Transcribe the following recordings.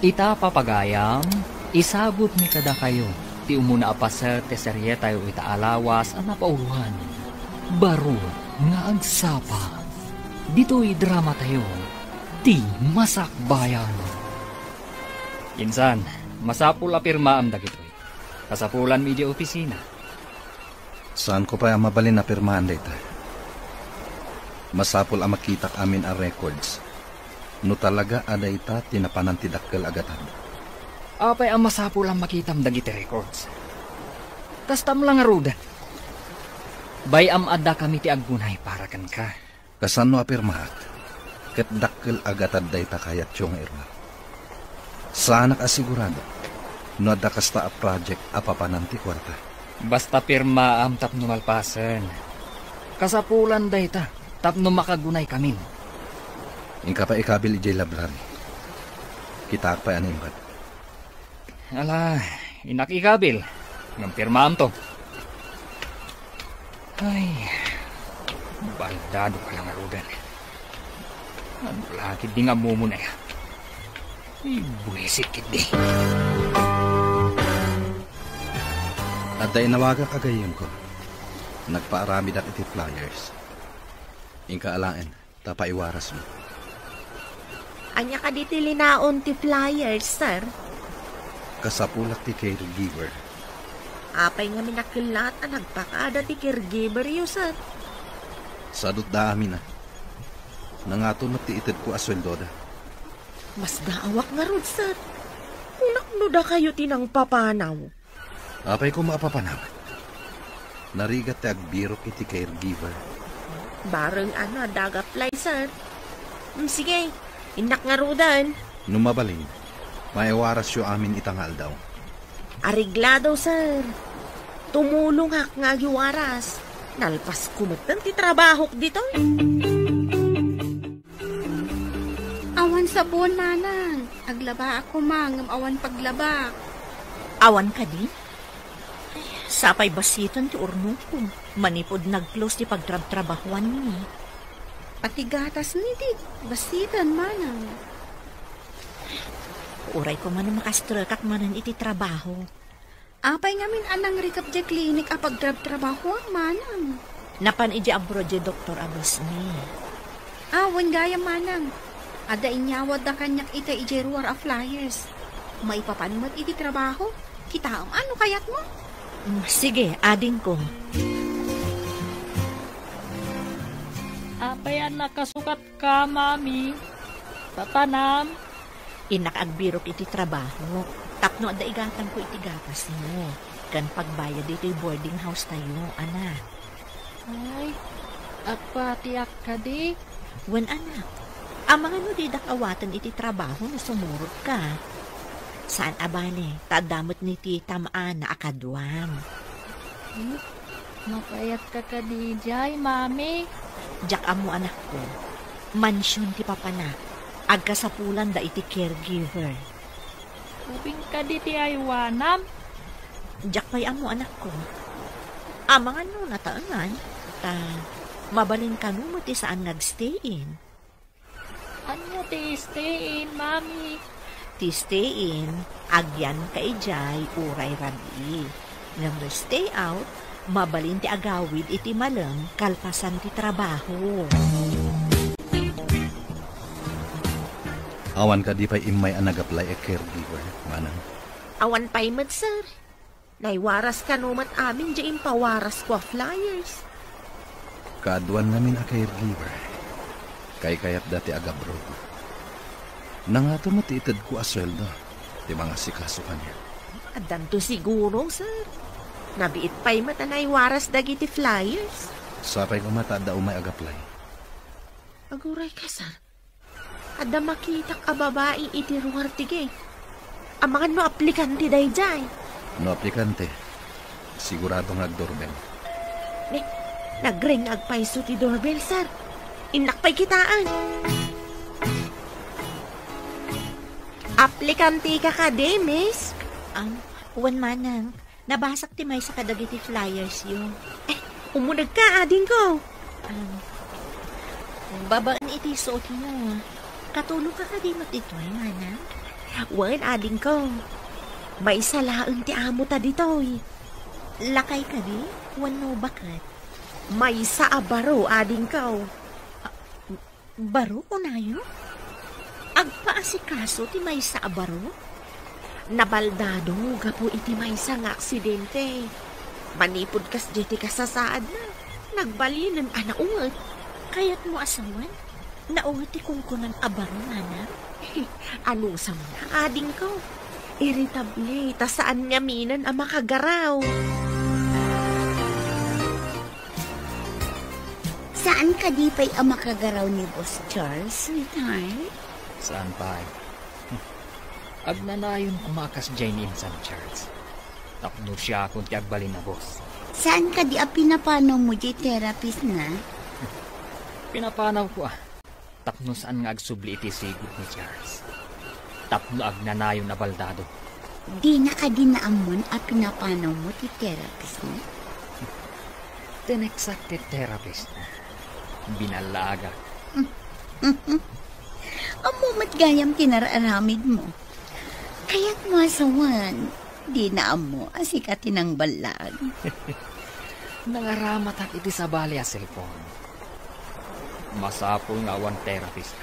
Ita papagayam, isabot mi kada kayo. Ti umuna apasa teserye tayo itaalawas ang napauruhan. Baro nga agsapa. Dito'y drama tayo. Ti masakbayan. Insan, masapul apirma am dagitoy. Kasapulan mi di opisina. Saan ko pa ang mabalin na pirmaan dito? Masapul ang makitak amin ang records. No talaga ada ita tinapanan ti dakkel agatan. Apay ang masapul ang makitam dagiti records. Kastam lang aruda. Bayam adda kami ti aggunay para kan ka. Kasano apirmahat? Ket dakkel agatan dayta kayat tiyong irma. Saan nakasigurado? No adda kasta a project apapanan ti kwarta. Basta pirma am tapno malpasen. Kasapulan dayta tapno makagunay kamin. Ingka pa ikabil ijay library. Kita pa animbat. Ala, inak ikabil. Ng pirma am to. Ay, baldado ka lang arugan. Ano lagi di nga mumuna ya. Buwisit kiti. At dahil nawaga kagayon ko, nagpaarami dat iti flyers. Ingka alain, tapaiwaras mo. Anya ka diti linaon ti flyers, sir? Kasapulak ti caregiver. Apay nga minakilat ang nagpakada ti caregiver yu, sir. Sadot da amin na. Nangaton na ti ited ko asweldo da. Mas daawak nga rod, sir. Unakno da kayo tinang papanaw. Apay ko maapapanaw. Narigat ti agbirok iti caregiver. Bareng dagaply, sir. Sige, inak nga rodan. Numabalin, maiwaras yu amin itangal daw. Ariglado, sir. Tumulong hak nga giwaras. Nalpas kumatan ti trabahok dito. Awan sabon, manang. Aglaba ako, mangam awan paglaba. Awan ka di? Sapay basiton ti urno ko. Manipod nag-close ti pagtrabahuan ni. Pati gatas ni di. Basitan, manang. Uray ko man makastrakak manan iti trabaho. Apay ngamin anang rikap di klinik a pagtrabaho ang manang. Napan iji abroad di Dr. Abos ni. Awan gaya, manang. Ada inyawad na kanyak ita iji ruwar a flyers. Maipapanumat iti trabaho. Kita ano kayat mo? Sige, ading ko. Apayan nakasukat ka, mami. Tatanam. Inakagbirok iti trabaho. Tapno ada igatan ko iti gatas mo. Kan pagbayad iti boarding house tayo, anak. Ay, agpatiak ka di. Wen, anak. Ang mga nudidak awatan iti trabaho na sumurot ka. Saan abane, tadamot ni tita maana akadwan. Mapayat ka ka di jay, mami. Jak amo anak ko. Mansyon ti papana. Agkasapulan da iti caregiver. Ubing ka di ti aywanam. Jak pa'y amo anak ko. Amang ano nataangan. Mabalin ka mo ti saan nagstay-in. Ano ti stay-in, mami? Ti stay-in, agyan ka ijay, uray rabi. Nang stay out, mabalin ti agawid iti malang kalpasan ti trabaho. Awan ka di pa imay ang nag-apply a caregiver, manang. Awan pa'y mad, sir. Naiwaras ka numat amin dyan pawaras ko flyers. Kaadwan namin a caregiver. Kay kayat dati agabroad. Nangato mo ti ited ko asweldo. Ti mga sikaso kanya. Adanto siguro, sir. Nabiit pa'y mata naiwaras dagiti flyers. Sapay ko mata da umay ag-apply. Aguray ka, sir. Ada makita ka babae iti ruwar tige. Amangan no aplikante day jay. No aplikante. Sigurado nag-doorbell. Nagring agpaiso ti doorbell, sir. Inakpay kitaan. Aplikante ka ka, miss? Uwan manang. Nabasak ti may sa kadagiti flyers yun. Umunag ka, ading ko. Babaan iti suot mo. Katulog ka ka di matitoy, manang? Wan, ading ko. May salaang ti amo ta ditoy. Lakay ka di? Wano bakit? May saabaro, ading ko. Baro o nayo? Agpaasikaso ti may saabaro? Nabaldado gapo iti may sa nga aksidente. Manipod kas jeti kasasaad na. Nagbalinan anaungat. Kaya't mo asawan? Naungat ti kungkunan abaro na. Anong sam na ading ko? Irritable, ta saan nga minan ang makagaraw? Saan ka di pa'y ang makagaraw ni Boss Charles, sweetheart? Saan pa ay? Agnanayon kumakas dyan ni Insan Charles. Takno siya kung ti agbalin na boss. Saan ka di ang pinapanaw mo di therapist na? Pinapanaw ko Tapno saan nga agsubli iti sigot ni Charles. Tapno agnanayon na baldado. Di na ka din naamon ang pinapanaw mo ti therapist na? Tinexacted therapist. Binalaga. Amo matgayam tinararamid mo. Kaya't masawan, di na amo asikatin ang balag. Nangaramat iti sa bali a cellphone. Masapol nga awan therapist.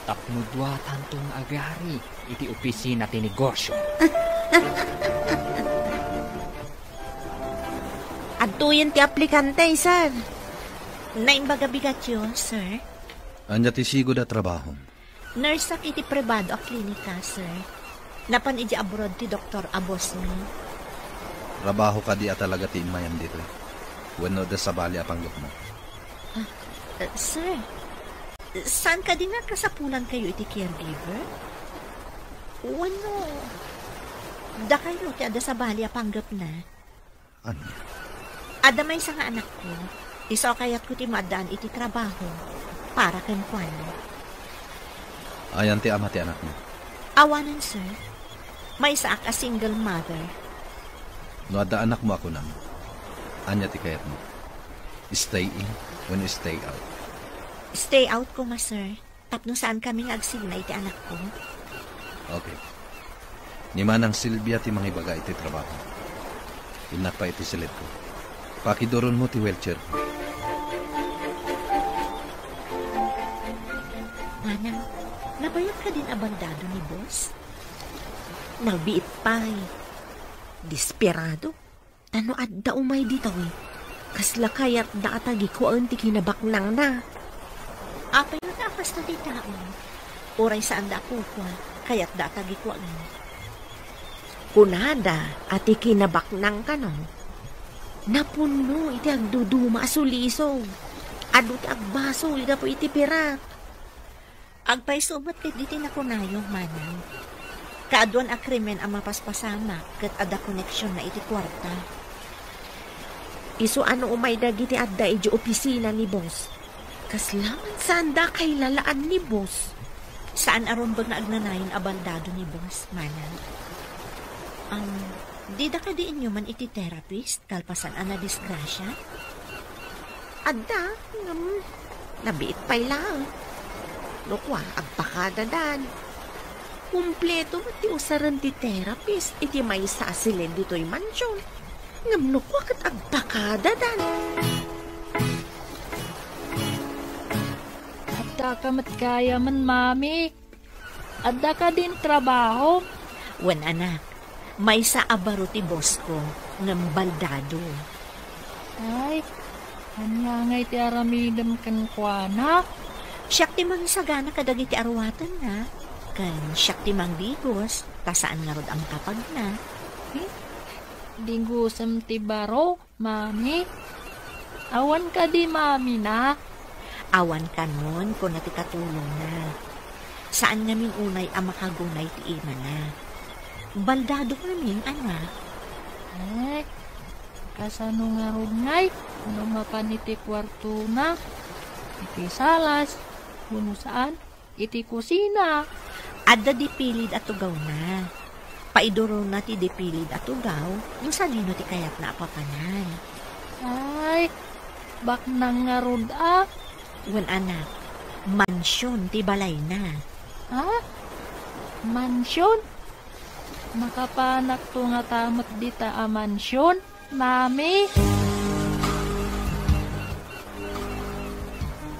Tapno dua tantong agari iti opisina ti negosyo. Adtuyan ti aplikante, sir. Naimbaga bigat yun, sir. Anya ti sigo da trabaho. Nurse ak iti privado a klinika, sir. Napan iti abroad ti Dr. Abosni. Trabaho ka di talaga ti imayan dito. Wano da sa bali apanggap mo. Sir, saan ka din nga kasapulan kayo iti caregiver? Wano? Da kayo ti ada sa bali apanggap na. Ano? Ada may isang anak ko. Iso kayat ko ti madaan iti trabaho. Para ken kwan. Ayan ti ama ti anak mo. Awanan, sir. May isa a single mother. No ada anak mo ako nang. Anya ti kayat mo. Stay in when you stay out. Stay out ko, ma, sir. Tapno saan kami agsigna iti anak ko. Okay. Ni manang Silvia ti mga ibaga iti trabaho. Inak pa iti silit ko. Pakidoron mo ti wheelchair ko. Manang, nabayot ka din abandado ni boss? Nagbiit pa'y. Desperado. Tano adda umay dito Kasla kayat da atagi ko ang tikinabaknang na. Apay yun apas na di taon. Oray saan da ako kayat da atagi ko ang. Kunada at ikinabaknang ka no. Napuno iti agduduma asulisog. Adu ti agbaso ida po iti pirak. Agpay sumat ket diti na kunayong manang. Kaadwan a krimen ang mapaspasama ket ada koneksyon na iti kwarta. Isu ano umay dagiti adda iti opisina ni boss. Kaslaman saan da kay lalaan ni boss. Saan aron bag na agnanayon abandado ni boss, manang? Di da ka di inyo man iti therapist kalpasan ana disgrasya? Adda, nabiit pa'y lang. Lukwa, agpakadadan. Kumpleto mo ti usaran ti therapist iti may sasilin dito'y mansyon. Ngamnukwa kat agpakadadan. Adda ka matkaya man, mami. Adda ka din trabaho. Wan anak, may sa abaro ti boss ko ng baldado. Ay, kanya ngay ti aramidam kan kuana. Siyak ti mang isagana kadagi ti arwatan na. Kan siyak ti mang digos, tasaan nga rod ang kapag na. Digusam ti baro, mami. Awan ka di, mami na. Awan kanon ko na ti katulong na. Saan ngamin unay ang makagunay ti ima na. Baldado kaming anak. Ay, kasano nga rod ngay, ano mapaniti kwarto na. Iti salas, kuno saan, iti kusina. Adda dipilid at tugaw na. Paidoro na ti dipilid at tugaw, no sa dino ti kayat na apapanan. Ay, bak nang nga rod Wan anak, mansyon ti balay na. Ha? Mansyon? Makapanak to nga tamot dita a mansyon, mami.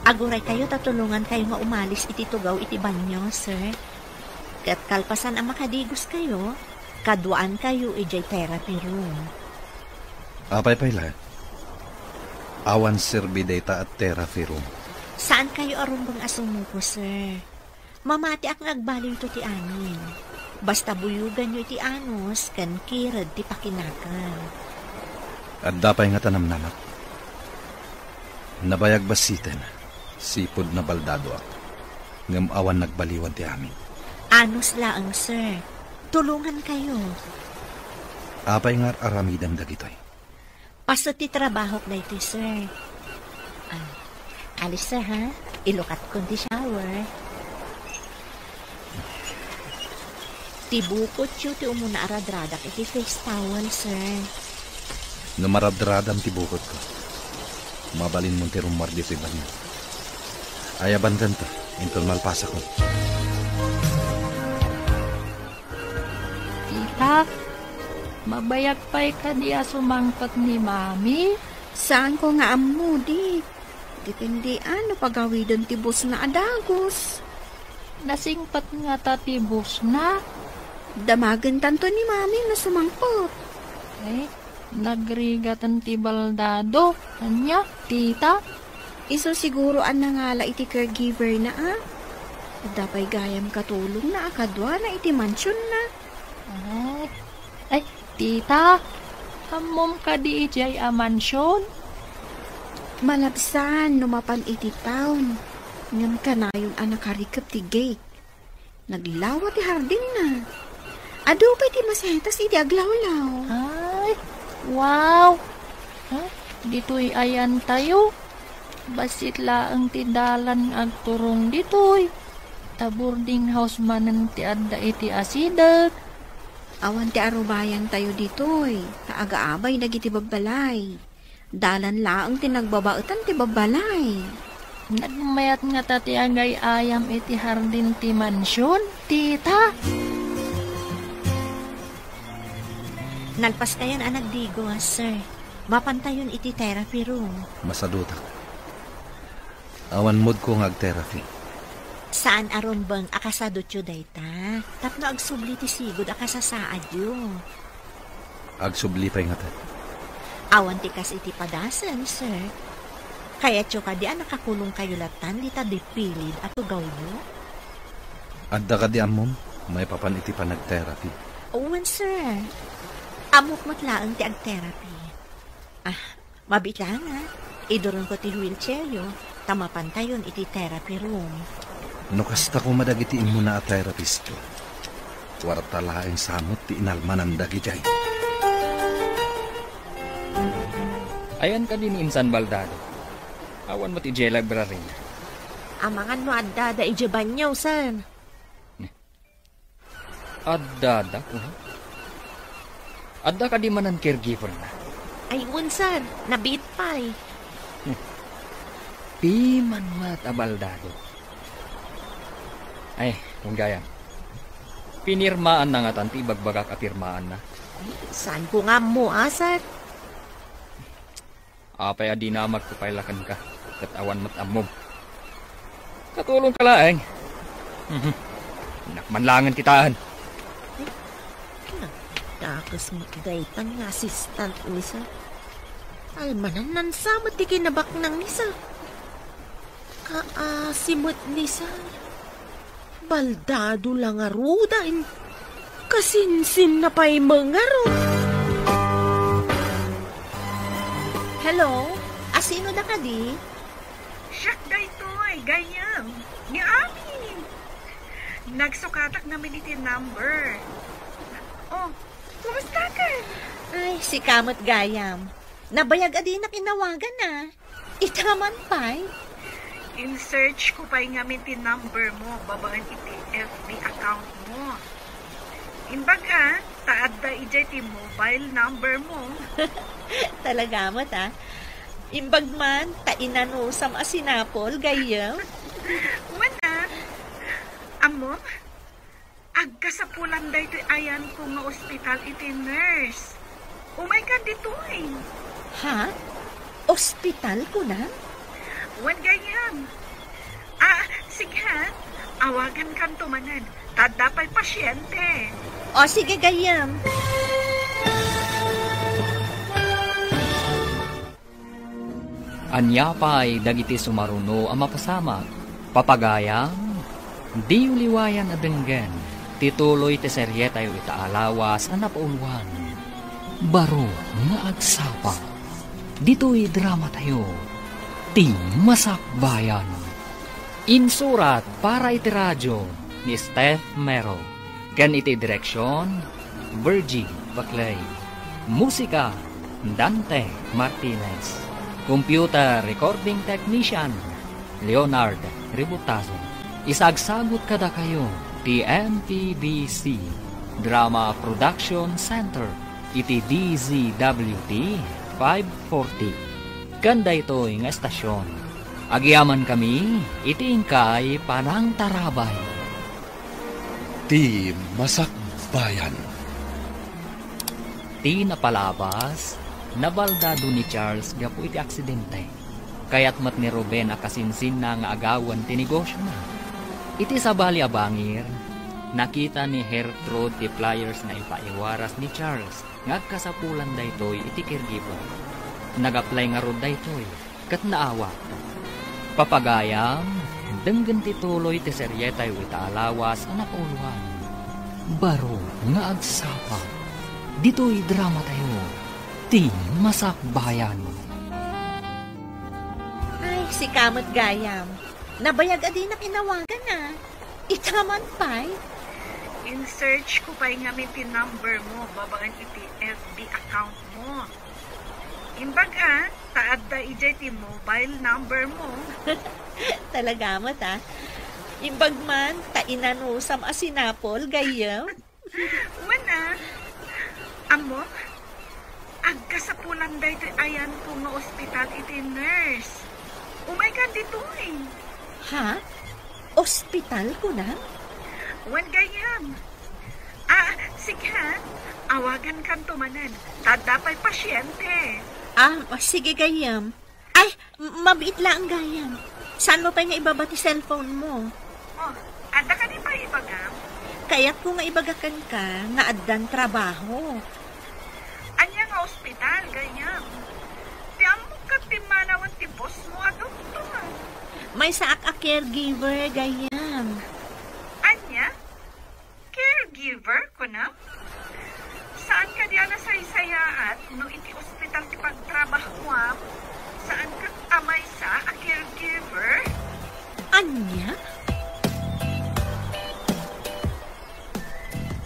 Aguray kayo, tatulungan kayo nga umalis iti tugaw iti banyo, sir. Kat kalpasan ang makadigos kayo, kaduan kayo ijay therapy room. Apay pala. Awan serbi data at therapy room. Saan kayo arumbang asumuko, sir? Mamati ak nagbaliw to ti amin. Basta buyugan nyo iti anos, kan kirad ti pakinakan. At dapay nga tanam-namat. Nabayag basiten, sipod na baldado ak. Ngam awan nagbaliwan ti amin. Anos laang, sir. Tulungan kayo. Apay nga aramidan dagitoy. Paso ti trabaho na ito, sir. Alis, sir, ha? Ilukat ko di shower. Tibukot yu ti umuna aradradak iti face towel, sir. Numaradradam ti bukod ko. Mabalin mo ti rumar di iba niya. Ayaban ganta, intol malpasa ko. Tita, mabayag pa'y ka di sumangkot ni mami. Saan ko nga ammo, di? Depende ano pagawi doon tibos na adagos. Nasingpat nga tatibos na. Damagan tanto ni mami na sumangkot. Nagrigatan ti baldado. Anya, tita? Iso siguro ang nangala iti caregiver na Dapay gayam katulong na akadwa na iti mansyon na. Ay, tita, hamom ka di ijay a mansyon? Malabsan, numapan iti taon. Ngam ka na yung anak harikap ti gate. Naglawa ti hardin na. Ado pa ti masetas iti aglawlaw. Ay, wow! Dito'y ayan tayo. Basit laang ti dalan agturong dito'y. Ta boarding house manen ti adda iti asidag. Awan ti arubayan tayo dito'y. Kaaga-abay nagiti babbalay. Dalan laang ti nagbabaetan ti babbalay. Nagmayat nga tati agay ayam iti hardin ti mansyon, tita. Nalpas kayan ang nagdigo, sir. Mapantayon iti therapy room. Masadutak. Awan mood ko nga ag-therapy. Saan aron bang akasado tiyo dayta? Tapno agsubli ti sigod akasasaad yu. Agsubli pa'y nga Awan ti kas iti padasan, sir. Kaya tiyo ka di nakakulong kayo latan, di ta dipilid at ugaw yu. Adda ka di amom, may papan iti pa nag-therapy. Owen, sir. Amok matlaang ti ag-therapy. Mabitlang Idoron ko ti wheelchair yu. Tamapantayon iti therapy room. No kasta ko madagitiin mo na a therapist ko. Kwarta laing samot ti inalmanan dagijay. Ayan ka din insan baldado. Awan mo ti J Library. Amangan no adda da ijaban niyo, sir. Adda ko, ha? Adda ka di manan caregiver na. Ay, sir. Nabit pa'y. Piman mat abaldado. Ay, kung gaya. Pinirmaan na nga tanti bagbagak apirmaan na. Saan ko nga mo, sir? Apay adi na magpapailakan ka. Katawan mat amom. Katulong ka laeng. Nakmanlangan kitaan. Takas mo daytan nga assistant ni sir. Almanan nansamot ti kinabak ng ni sir. Kaasimot ni sir. Baldado lang arudan. Kasinsin na pa'y mangaro. Hello? Asino na ka di? Siyak da ito ay gayam. Ni amin. Nagsukatak namin iti number. Oh, kumusta ka? Ay, si Kamot Gayam. Nabayag adi na kinawagan na. Itaman pa'y. In-search ko pa'y ngamin ti number mo. Babaan iti FB account mo. Imbaga, taad da ijay ti mobile number mo. Talaga mo ta. Imbag man, tainanusam asinapol, Gayam. Mana? Amo? agka sa pulan da ito ayan ko nga ospital iti nurse. Umay ka ditoy. Ha? Ospital ko na? Wan gayam. Sige ha. Awagan kan tumanan. Tadapay pasyente. O sige gayam. Anya pa'y dagiti sumaruno ang mapasamak. Papagayam, di uliwayan adenggen. Tituloy ti serye tayo itaalawas ang napauluan. Baro nga agsapa. Dito'y drama tayo. Ti Masakbayan. Insurat para iti radyo ni Steph Mero. Ken iti direksyon, Virgie Baclay. Musika, Dante Martinez. Computer recording technician, Leonard Ributazo. Isagsagot kada kayo, ti MPBC Drama Production Center, iti DZWT 540. Kanda ito'y nga estasyon. Agyaman kami, iti ingkay Panang Tarabay. Ti Masakbayan. Ti napalabas, nabaldado ni Charles gapo iti aksidente. Kaya't mat ni Ruben akasinsin na nga agawan ti negosyo na. Iti sabali abangir, nakita ni Gertrude ti flyers na ipaiwaras ni Charles nga kasapulan daytoy iti caregiver. Nag-apply nga rod daytoy, kat naawa. Papagayam, denggan ti tuloy ti serye tayo itaalawas ang napauluan. Baro nga agsapa. Dito'y drama tayo. Ti Masakbayan. Ay, si Kamot Gayam. Nabayag adi na kinawagan na. Ikaman pa'y. In-search ko pa'y nga ti number mo, babaan iti FB account mo. Imbaga, taad da ijay ti mobile number mo. Talaga mo ta. Imbag man, tainanusam asinapol, Gayam. Wana, amo, agka sa pulan da ito ayan ko nga ospital iti nurse. Umay ka dito eh. Ha? Ospital ko na? Wan gayam. Sige ha. Awagan kan tumanan. Tadapay pasyente. Sige Gayam. Ay, mabiit lang Gayam. Saan mo pa nga ibabati cellphone mo? Oh, ada ka di pa ibagam? Kaya't kung nga ibagakan ka, nga addan trabaho. Anya nga ospital, gayam. Di amo ka timanawan ti boss mo, doktor. May saak a caregiver, Gayam. Anya? Caregiver ko na? Saan ka diya nasaysayaat no iti ospital ti pagtrabaho? Saan ka amay sa a caregiver? Anya?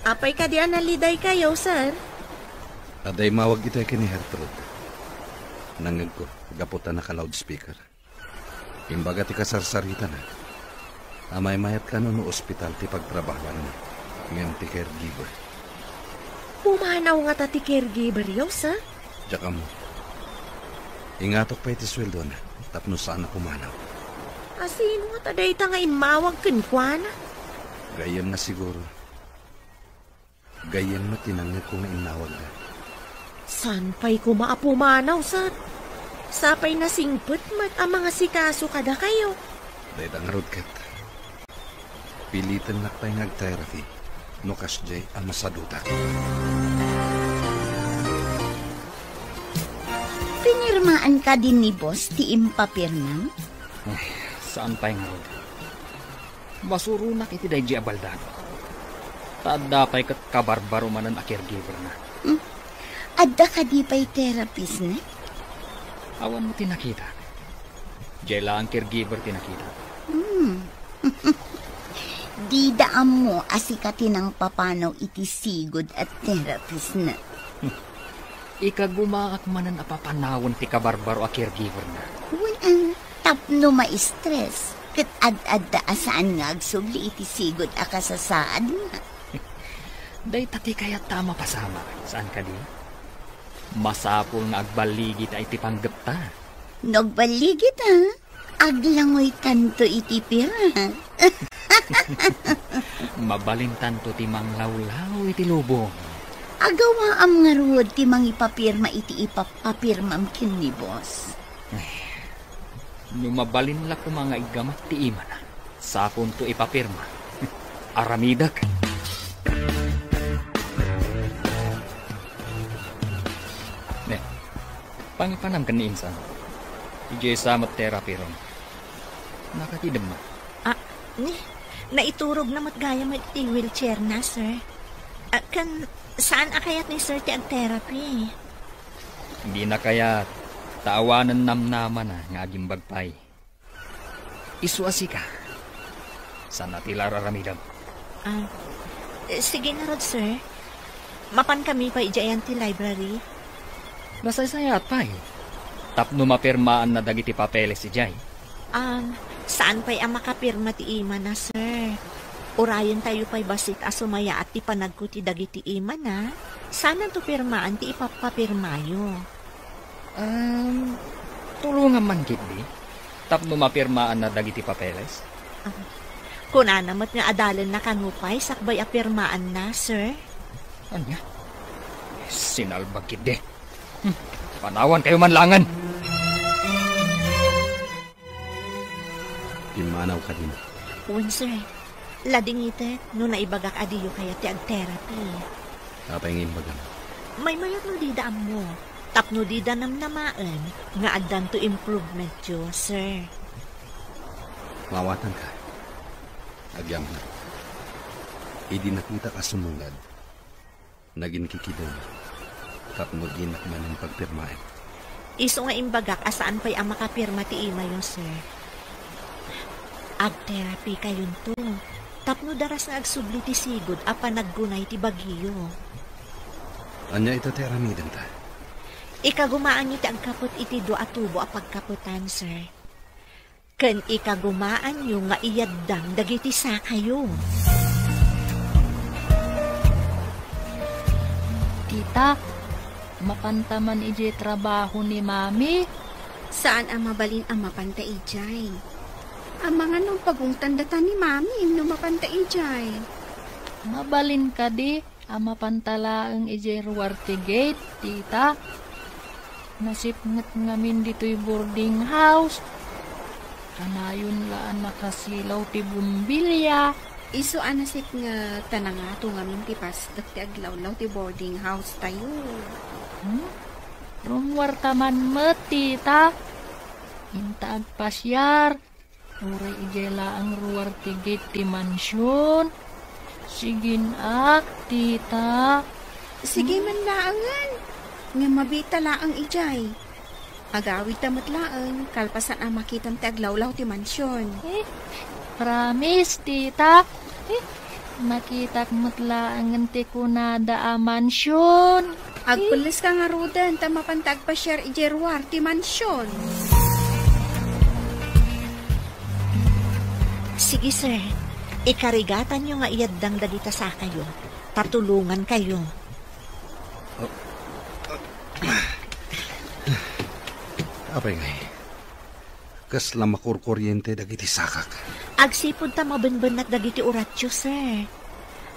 Apay ka diya naliday kayo, sir? Aday mawag ito kini Gertrude. Nangag ko, gaputan na ka loudspeaker. Imbaga ti kasarsarita na. Amay mayat ka no ospital ti pagtrabahan na. Ngayon ti caregiver. Pumanaw nga ta ti caregiver yaw, sir? Diyak mo. Ingatok pa iti sweldo na. Tapno saan na pumanaw. Asino nga ta day ta nga inmawag kenkwana? Gayan nga siguro. Gayan mo tinangag ko nga inawag na. San pa'y kumaapumanaw, sir? Sapay na singput mat ang mga sikaso kada kayo. Dahil ang rodkat. Pilitan na tayo nag-therapy. No kasjay ang masaduta. Pinirmaan ka din ni boss ti impapirman? Saan pa yung rod? Masurunak iti dahi abaldado. Tada pa'y kabarbaro manan a caregiver na. Adda ka di pa'y therapist na? Awan mo tinakita. Jela ang caregiver tinakita. Di daan mo asikatin ang papanaw iti sigod at therapist na. Ikagumaak manan a papanawon ti kabarbaro a caregiver na. Ang tapno ma-stress. Kat ad-adda asaan nga agsubli iti sigod a kasasaad nga. Day tati kaya tama pasama. Saan ka di? Masapul nga agbaligi ta iti panggap ta. Nagbaligit ha? Aglangoy kanto iti pira. Mabalin tanto ti manglawlaw iti lubong. Agawa am nga ruod ti mangipapirma iti ipapapirmam kin ni boss. Mabalin la ko mga igamat ti ima na. Sakon to ipapirma. Aramidak. Pangipanam kan ni insan. Ije samot therapy ron. Nakatidam mo. Naiturog na matgaya mo iti wheelchair na, sir. Saan akayat ni sir ti ag-therapy? Hindi na kaya taawanan namnaman na nga aging bagpay. Isuasi ka. Saan natila raramidam? Sige na rod, sir. Mapan kami pa ijayan ti library. Nasaysayat pa eh. Tapno mapirmaan na dagiti papeles si Jay. Saan pa'y ang makapirma ti ima na, sir? Urayan tayo pa'y basit asumaya at ti panagko ti dagiti ima na. Sana to pirmaan ti ipapapirmayo. Tulungan man gitdi. Tapno mapirmaan na dagiti papeles. Kunanamat nga adalan na kanupay sakbay apirmaan na, sir. Anya? Sinalbag gitdi. Panawan kayo manlangan. Imanaw ka din. Uwan, sir. Lading ite, no naibagak adiyo kaya ti ag-therapy. Apay ng imbagan. May mayat no didaan mo. Tapno dida namnamaan nga agdan to improvement yo, sir. Mawatan ka. Agyam na. Idi nakita ka sumungad. Naging kikidaw. Tapno di nakmaning pagpirmain. Iso nga imbagak asaan pa'y ang makapirma ti ima yun, sir. Ag-therapy kayon to. Tapno daras nga agsubli ti sigod apa naggunay ti bagyo. Anya ito ti aramidan ta? Ikagumaan niyo ti agkapot iti do atubo a pagkaputan, sir. Ken ikagumaan niyo nga iyaddang dagiti sakayo. Tita, mapantaman ije trabaho ni Mami. Saan ang mabalin ang mapanta ijay? Ang mga nung pagungtandatan ni Mami nung mapanta ijay. Mabalin ka di, ang mapantalaang ije ruwarte gate, tita. Nasipngat ngamin dito'y boarding house. Kanayon laan nakasilaw ti bumbilya. Iso anasip nga tanangato ngamin ti pasdak ti aglawlaw ti boarding house tayo. Rumwarta man met, tita. Inta agpasyar. Uray ijela ang ruwar ti gate ti mansyon. Sigin ak, tita. Sige man laangan. Nga mabita laang ijay. Agawid tamat laang. Kalpasan ang makitam ti aglawlaw ti mansyon. Promise, tita. Makitak matlaangan ti kunada a mansyon. Agpulis ka nga rudan. Tamapantag pa share ijerwar ti mansyon. Sige, sir. Ikarigatan nyo nga iyaddang dagita sa kayo. Tatulungan kayo. Apay ngay. Kas lamakurkuryente dagiti sakak. Agsipod ta mabenbenat dagiti uratyo, sir.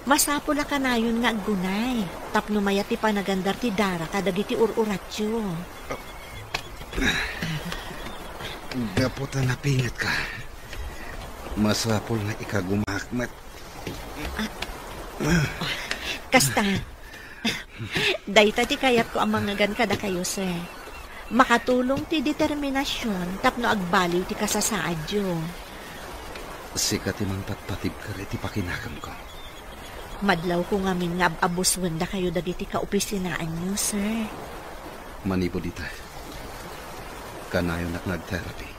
Masapo na kanayon nga aggunay. Tapno mayat ti panagandar ti dara kadagiti ururatyo. Gaputa na pingat ka. Masapol na ikagumakmat. Kasta. Dayta ti kayat ko ang mga gan kada kayo, sir. Makatulong ti determinasyon tapno agbaliw ti kasasaadyo. Sikat imang patpatib ka rin ti pakinakam ko. Madlaw ko ngamin nga abuswanda kayo dagiti kaopisinaan nyo, sir. Manibo dita. Kanayon nak nag-therapy.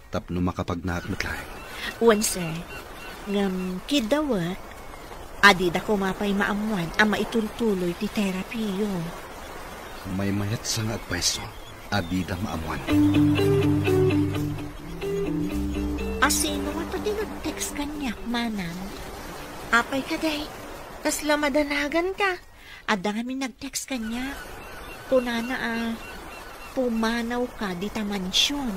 Tapno makapagnaakmat lang. Uwan, sir. Ngam kidawat, adi da ko mapay maamuan ang maitultuloy ti therapy yo. May mayat sa nga advice adi da maamuan. Asino nga to din nag-text kanya, manang? Apay ka day, tas lamadanagan ka. Ada kami nag-text kanya. Kunana pumanaw ka di ta mansyon.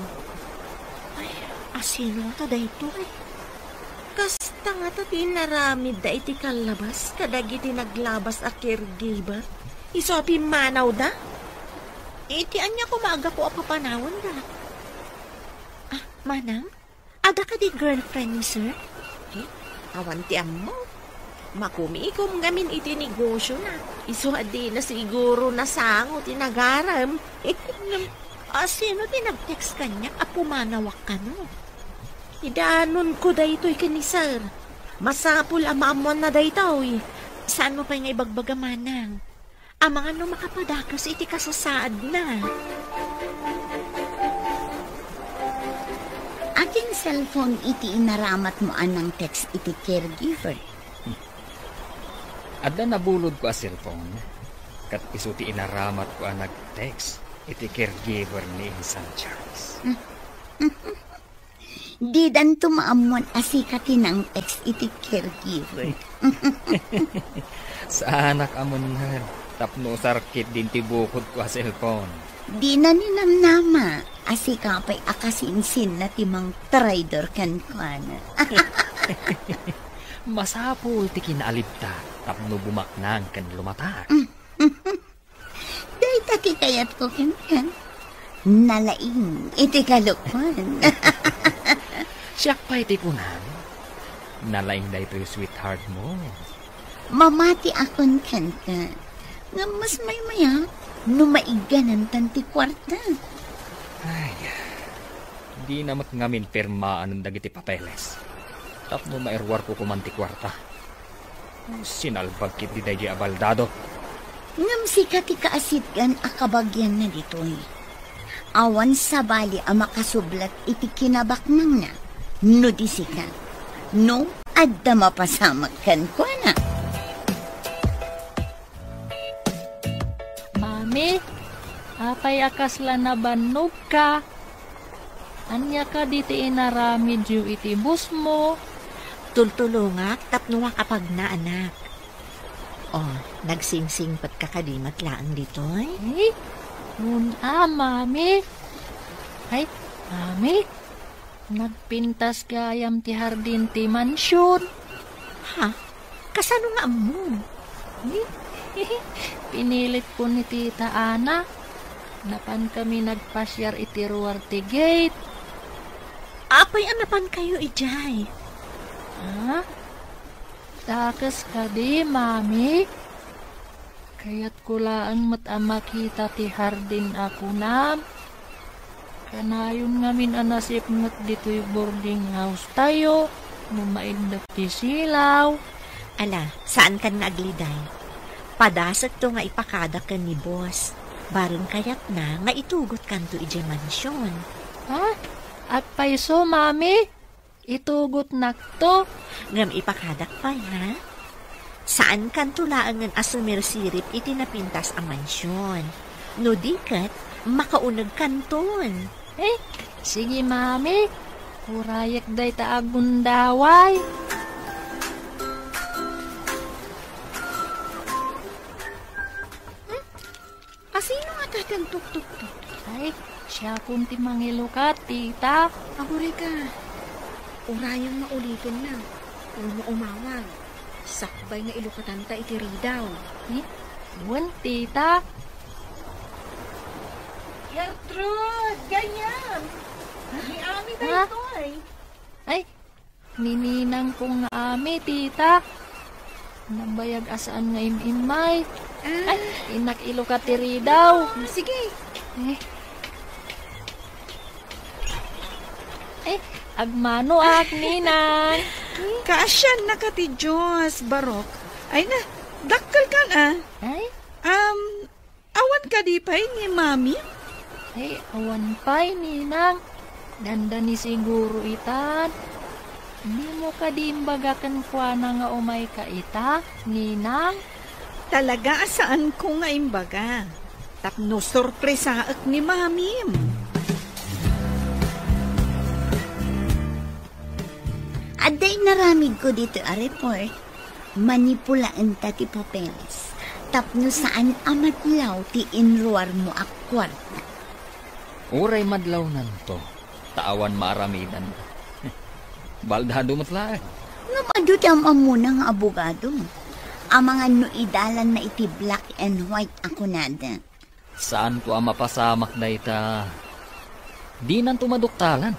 Ay, asino nga to day to eh. nga ti naramid da iti kalabas, kadag iti naglabas a caregiver. Iso api manaw da? Iti anya ko maaga ko apapanawon da. Ah, manang? Ada ka di girlfriend ni sir? Awan ti mo. Makumikom gamin iti negosyo na. Iso adi na siguro nasango ti nagaram. Sino ti nag-text kanya? Apumanawak ka no? Idaanon ko daytoy kani sir. Masapul amamon na daytoy. Saan mo pa nga ibagbaga manang? Amang ano makapadakas iti kasasaad na. Aking cellphone iti inaramat mo anang text iti caregiver. Adda nabulod ko a cellphone. Kat isuti inaramat ko ang nag-text iti caregiver ni San Charles. Di dan tumaamon asikatin ang text iti caregiver. Sa anak amon nga, tapno sarkit din tibukod ko a cellphone. Di na ninamnama asikapay akasinsin na timang trader kan kuana. Masapul ti kinaalibta, tapno bumaknang kan lumatar. Day taki kayat ko kan. Nalaing iti kalukwan. Siyak pa iti kunan. Nalaing da ito yung sweetheart mo. Mamati akon kan ka. Nga mas may maya, numaiganan tanti kwarta. Ay, di namat ngamin permaan ng dagiti papeles. Tapno mairwar ko kumanti kwarta. Sinalbag kit di dahi abaldado. Ngam sika ti kaasit akabagyan na ditoy. Awan sa bali ang makasublat iti kinabaknang na. No di sika. No, adda mapasamag kan kwa na. Mami, apay akasla na banog ka. Anya ka diti inaramid yu iti bus mo. Tultulungak, tapnuwa kapag na anak. Oh, nagsingsingpat ka kadimat laang ditoy? Eh, mami. Ay, mami, nagpintas gayam ti hardin ti mansyon. Ha? Kasano nga mo? Pinilit ko ni Tita Ana. Napan kami nagpasyar iti ruwar ti gate. Apay anapan kayo ijay? Ha? Takas ka di, mami. Kaya't kulaan makita ti hardin ako na. Kanayon ngamin anasip mat dito'y boarding house tayo. Mumaindap ti silaw. Ala, saan ka nagliday? Padasag to nga ipakadak ka ni boss. Barang kayat na nga itugot kanto ijay mansyon. Ha? Agpaiso, mami? Itugot nakto? Ngam ipakadak pa, ha? Saan kanto laangan asumir sirip itinapintas ang mansyon? No dikat, makaunag kanton. Eh, sige, mami. Urayak day taagundaway. Asino nga tatang tuk-tuk-tuk? Ay, siya kunti mangilukat, tita. Aburi ka. Urayang maulitin na. Uno umawag. Sakbay nga ilukatanta iti ridaw. Eh, buwan, tita. Gertrude, ganyan. Ni Ami Ha? daytoy. Ay, nininang kong naami, tita. Nabayag asaan nga imimay. Ay, inak ilukat tiri daw. Sige. Agmano ak, ninang. Kaasyan na ka ti Diyos, Barok. Ay na, dakkel ka na. Ay, Awan ka di pa'y ni Mami? ay, awan pa'y, ninang. Danda ni siguro itan. Hindi mo ka di imbagakan kwa na nga umay ka ita, ninang. Talaga asaan ko nga imbaga. Tapno sorpresaak ni Mami. Aday naramid ko dito a report. Manipulaan ta ti papeles. Tapno saan amatlaw ti inruar mo akwar. Uray madlaw nan to. Taawan maaramidan. Baldado matlaan. Nga madudam muna nga abogado. Ang mga nuidalan na iti black and white ako nada. Saan ko ang mapasamak na ita? Di nan tumaduktalan.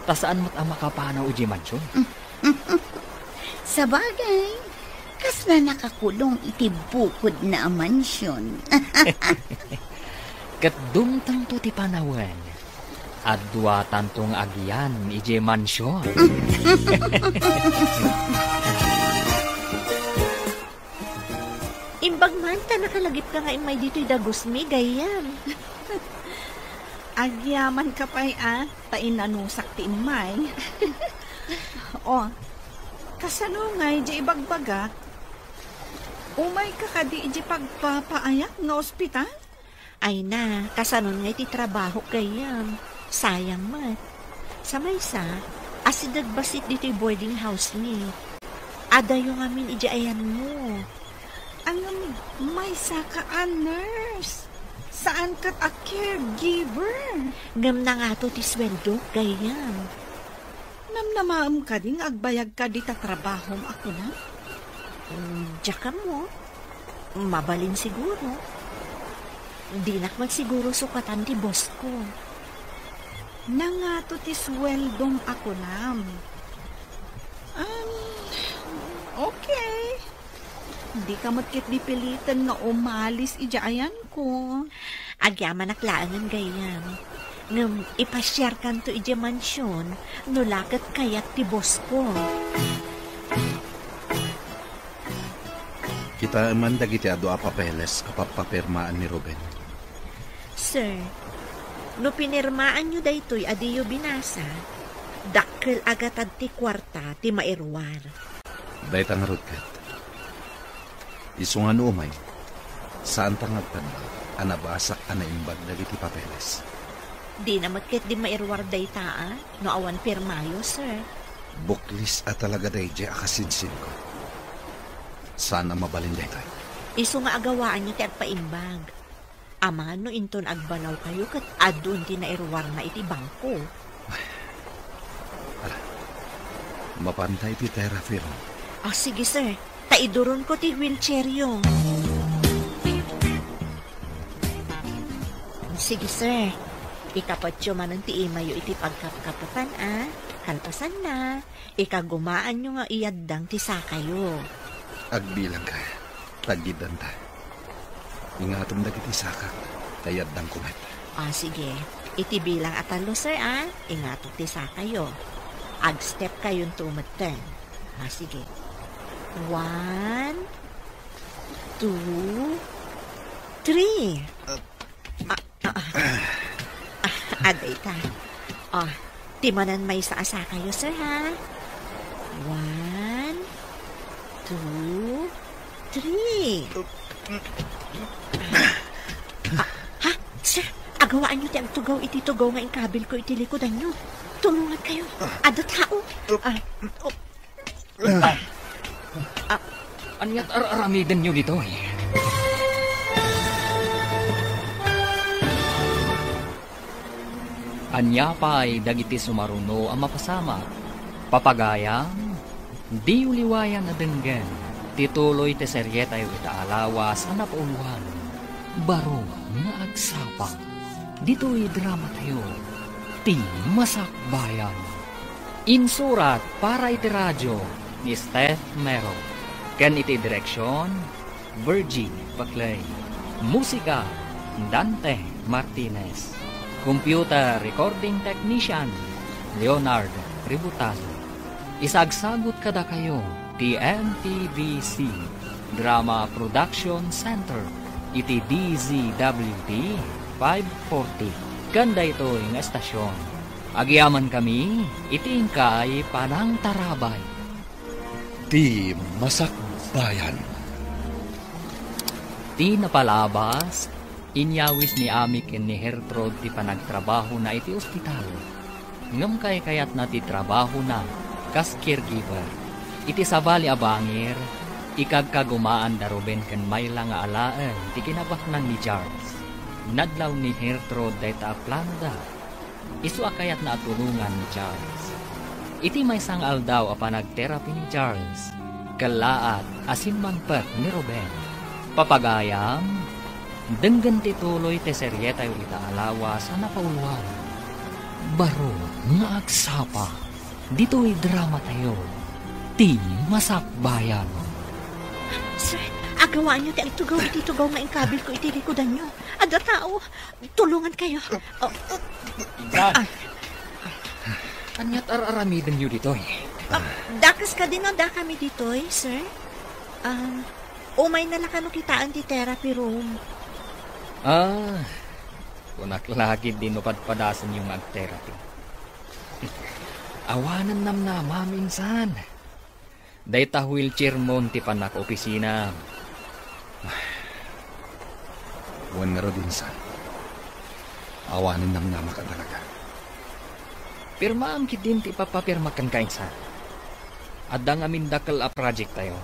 Ta saan mo't ang makapanaw uji mansyon? Sa bagay, kas na nakakulong iti bukod na mansyon. Kat dumtang to ti panawan. At dua tantong agyan ije mansyon. Imbag man ta nakalagip ka nga imay dito'y dagusmi, gayam. Agyaman ka pa'y tainanusak ti imay. O, kasano nga'y di ibagbaga? Umay ka kadi di pagpapaayak nga ospital? Ay na, kasanon nga iti trabaho, gayam. Sayang mat. Sa maysa, asidag basit dito'y boarding house ni. Ada yung amin iji ayan mo. Anong may saka a nurse? Saan kat a caregiver? Ngam na nga to ti sweldo, gayam. Namnamaam ka ding agbayag ka di ta trabahom ako na? Diyan mo. Mabalin siguro. Di nak magsiguro sukatan ti boss ko. Nangato ti sweldong ako nam. Okay. Di ka matkit dipilitan nga umalis ijayan ko. Agyaman naklaan gayam. Ngam ipasyar kan to ija mansyon, no lakat kayat ti boss ko. Kita man dagiti ado a papeles kapapapirmaan ni Ruben. Sir, no pinirmaan nyo daytoy adiyo binasa, dakkel agatad ti kwarta ti mairwar. Daytang rutkat. Isu nga umay, saan tangagtan anabasak anaimbag dagiti papeles. Di na matkit di mairwar dayta no awan pirmayo, sir. Buklis at talaga dayje akasinsin ko. Sana mabalin daytay. Isu nga agawaan nyo ti agpaimbag. Ama no inton agbanaw kayo kat adun ti nairwar na iti bangko. Mapantay ti therapy ron. Sige, sir. Taiduron ko ti wheelchair yung. Sige, sir. Ikapatyo man ang ti imayo iti pagkapkaputan, Kalpasan na. Ikagumaan nyo nga iyaddang ti sakayo. Agbilang ka. Tagidan ta. Ingatom dagiti sakak. Tayaddang kumet. Sige. Iti bilang atalo, sir, Ingatom ti sakayo. Ag-step kayong tumatan. Sige. 1, 2, 3. Aday ka. Timanan may sa asa kayo, sir, 1, 2, 3. Sir, agawaan nyo ti agtugaw iti tugaw nga ingkabil ko iti likodan nyo. Tulungan kayo. Ada tao. Anyat aramiden nyo dito Anya pa'y dagiti sumaruno ang mapasama. Papagayang, di uliwayan na denggen. Tituloy te seryeta yu itaalawas ang napauluhan. Baro nga agsapang. Dito'y drama tayo. Ti Masakbayan. Insurat para iti radyo ni Steph Mero. Ken iti direksyon, Virgie Baclay. Musika, Dante Martinez. Computer Recording Technician, Leonard Ributazo. Isagsagot kada kayo, TMTVC, Drama Production Center, iti DZWD 540. Ganda ito yung estasyon. Agyaman kami, itingkay panang tarabay. Ti Masakbayan. Ti napalabas, inyawis ni Amik ni Hertrod ti panagtrabaho na iti ospital. Ngam kay kayat na ti trabaho na, kas caregiver. Iti sabali abangir, ikagkagumaan da Ruben ken mayla nga alaan ti kinabak nang ni Charles. Nadlaw ni Hertrod dayta plano da. Isu akayat na atulungan ni Charles. iti may sang aldaw apan nagterapi ni Charles. Kalaat asin mangpet ni Ruben. Papagayam, denggan tituloy te serye tayo itaalawas sa napauluan. Baro nga agsapa, dito'y drama tayo. Ti masakbayan. Sir, agawaan nyo, titugaw nga yung kabil ko, itirikudan nyo. Ada tao, tulungan kayo. Kanyat araramidin nyo dito'y. Dakas ka din, da kami dito, sir. Umay na lang kitaan di therapy room. Kunak lagi din upadpadasan yung mag-therapy. Awanan nam na, minsan. Dayta wheelchair mo ti panak opisina. Huwag nga rin san. Awanin nam nama ka talaga. Pirmaam kitin ti papapirmakan ka insan. Adda nga min dakal a project tayo.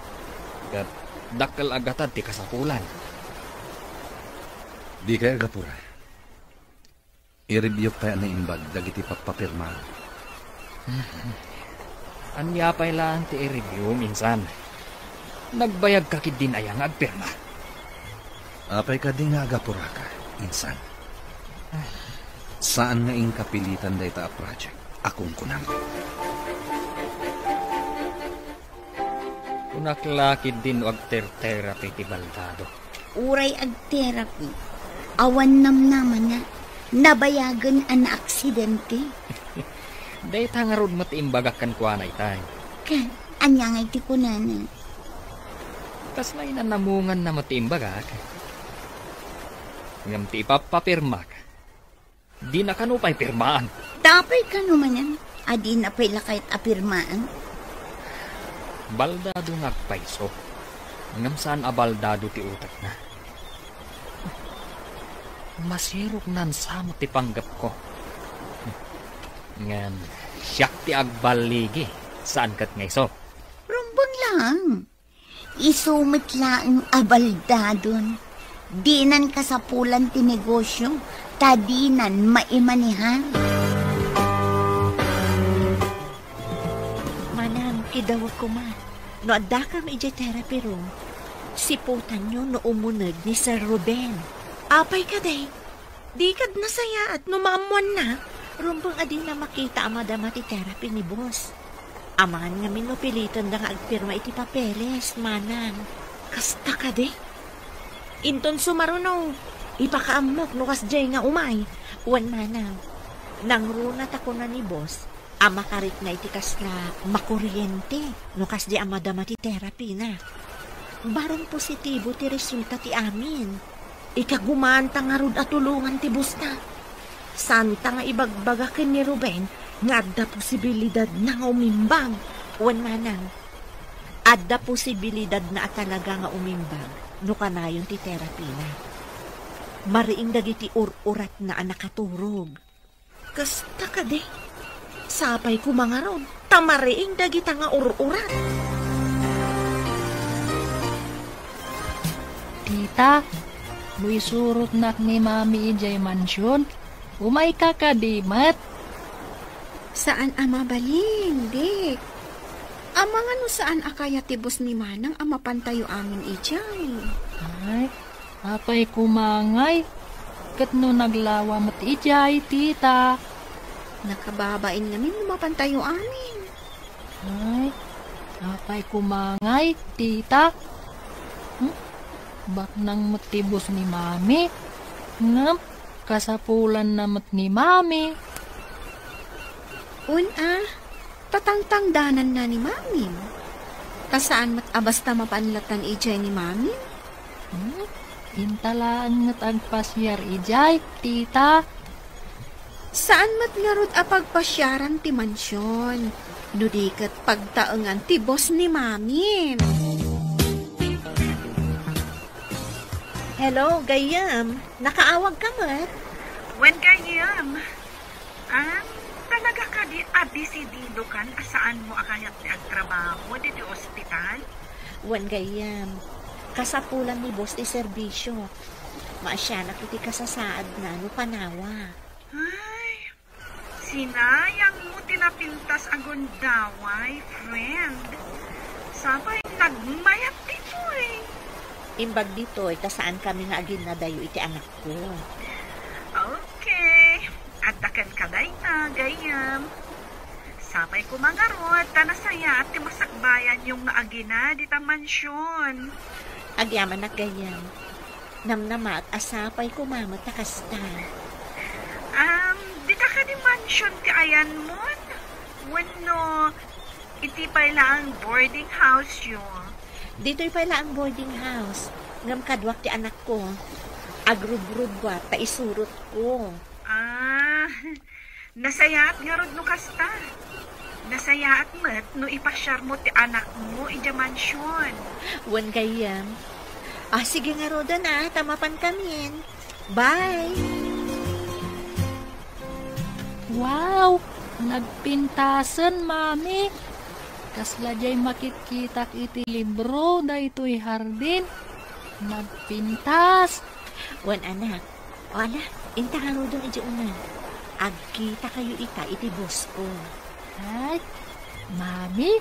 Kat dakal agatan ti kasapulan. Di kaya gapura. I-review tayo na imbag dagiti papapirma. Anya pa'y lang ti i-review minsan. Nagbayag ka kid din ayang agpirma. Apay ka din nga gapura ka, insan. Saan nga ing kapilitan da ita a project? Akong kunam. Kunaklakid din o agter-therapy ti baldado. Uray ag therapy. Awan nam naman na. Nabayagan ang aksidente. Dahil tangarod matiimbagakan ko anay tayo. Kan, anya nga iti kunana. Kaslay na namungan na matiimbagak. Ngam ti ipapapirma ka. Di na kanupay pirmaan. Tapay ka naman yan. Adi na pala kahit apirmaan. Baldado ngagpaiso. Ngam saan a baldado ti utak na. Masirok nan samo ti panggap ko. Ngan, siyak ti agbaligi. Saan kat ngayso? Rumbang lang. Isumit lang abaldadon. Dinan kasapulan ti negosyo. Tadinan maimanihan. Manang, kidawag ko ma. No adda ka maija therapy room, siputan nyo no umunag ni Sir Ruben. Apay ka day. Di kad nasaya at numamuan na. Rumbang adi na makita ang madama ti therapy ni boss. Aman nga minupilitan na nga agpirma iti papeles, manang. Kasta ka day. Inton sumaruno. Ipakaamok no kasjay nga umay. Uwan manang. Nang runat ako na ni boss, makarit na iti kasla makuryente no kasjay ang madama ti therapy na. Barang positibo ti resulta ti amin. Ikagumanta nga rod at tulungan ti boss na. Santa nga ibagbagakin ni Ruben nga adda posibilidad na nga umimbang. Uwan manang. Adda posibilidad na talaga nga umimbang no kanayon ti therapy na. Mariing dagiti urat na anakaturog. Kasta ka de. Sapay ko mga ron. Tamariing dagita nga urat. Tita, buisurot nak ni Mami ijay mansyon. Umay ka kadimat. Saan ama baling, dik? Ama nga no saan akaya tibos ni Manang ama pantayo amin ijay. Ay, apay kumangay. Kat no naglawa mat ijay, tita. Nakababain namin lumapantayo amin. Ay, apay kumangay, tita. Bak nang matibos ni Mami. Ngam, kasapulan na mat ni Mami. Tatangtang danan na ni Mami. Kasaan mat abasta mapanlatan ijay ni Mami? Intalaan ngat agpasyar ijay, tita. Saan mat ngarod apagpasyaran ti mansyon? Nudikat pagtaengan ti boss ni Mami. Hello, Gayam. Nakaawag ka mat? When Gayam, talaga ka di abisidido kan asaan mo akayat ni agtrabaho di ospital? Wan Gayam. Kasapulan ni boss ti serbisyo. Maasya na kiti kasasaad na no panawa. Ay, Sinayang mo tinapintas agon daway, friend. Sabay nagmayat dito eh. Imbag dito, saan kami nga agin na dayo iti anak ko. Okay. At dakan kaday na, gayam. Sabay ko mangarot, tanasaya at timasakbayan yung naagina dita mansyon. Agyaman na gayam. Namnama at asapay ko mamat na kasta. Dita ka di mansyon ti ayan mo? Wano, iti pa lang boarding house yun. Dito'y pala ang boarding house. Ngam kadwak ti anak ko. Agrub-rubwa, ta isurot ko. Nasayaat nga rod no kasta. Nasayaat met no ipasyar mo ti anak mo ija mansyon. Wan gayam. Sige nga roda na, tamapan kamin. Bye! Wow! Nagpintasan, mami. Kasla jay makikita iti libro da ito'y hardin. Nagpintas. Wan anak. O anak, inta nga rodon iti unan. Agkita kayo iti boss ko. Ay, mami,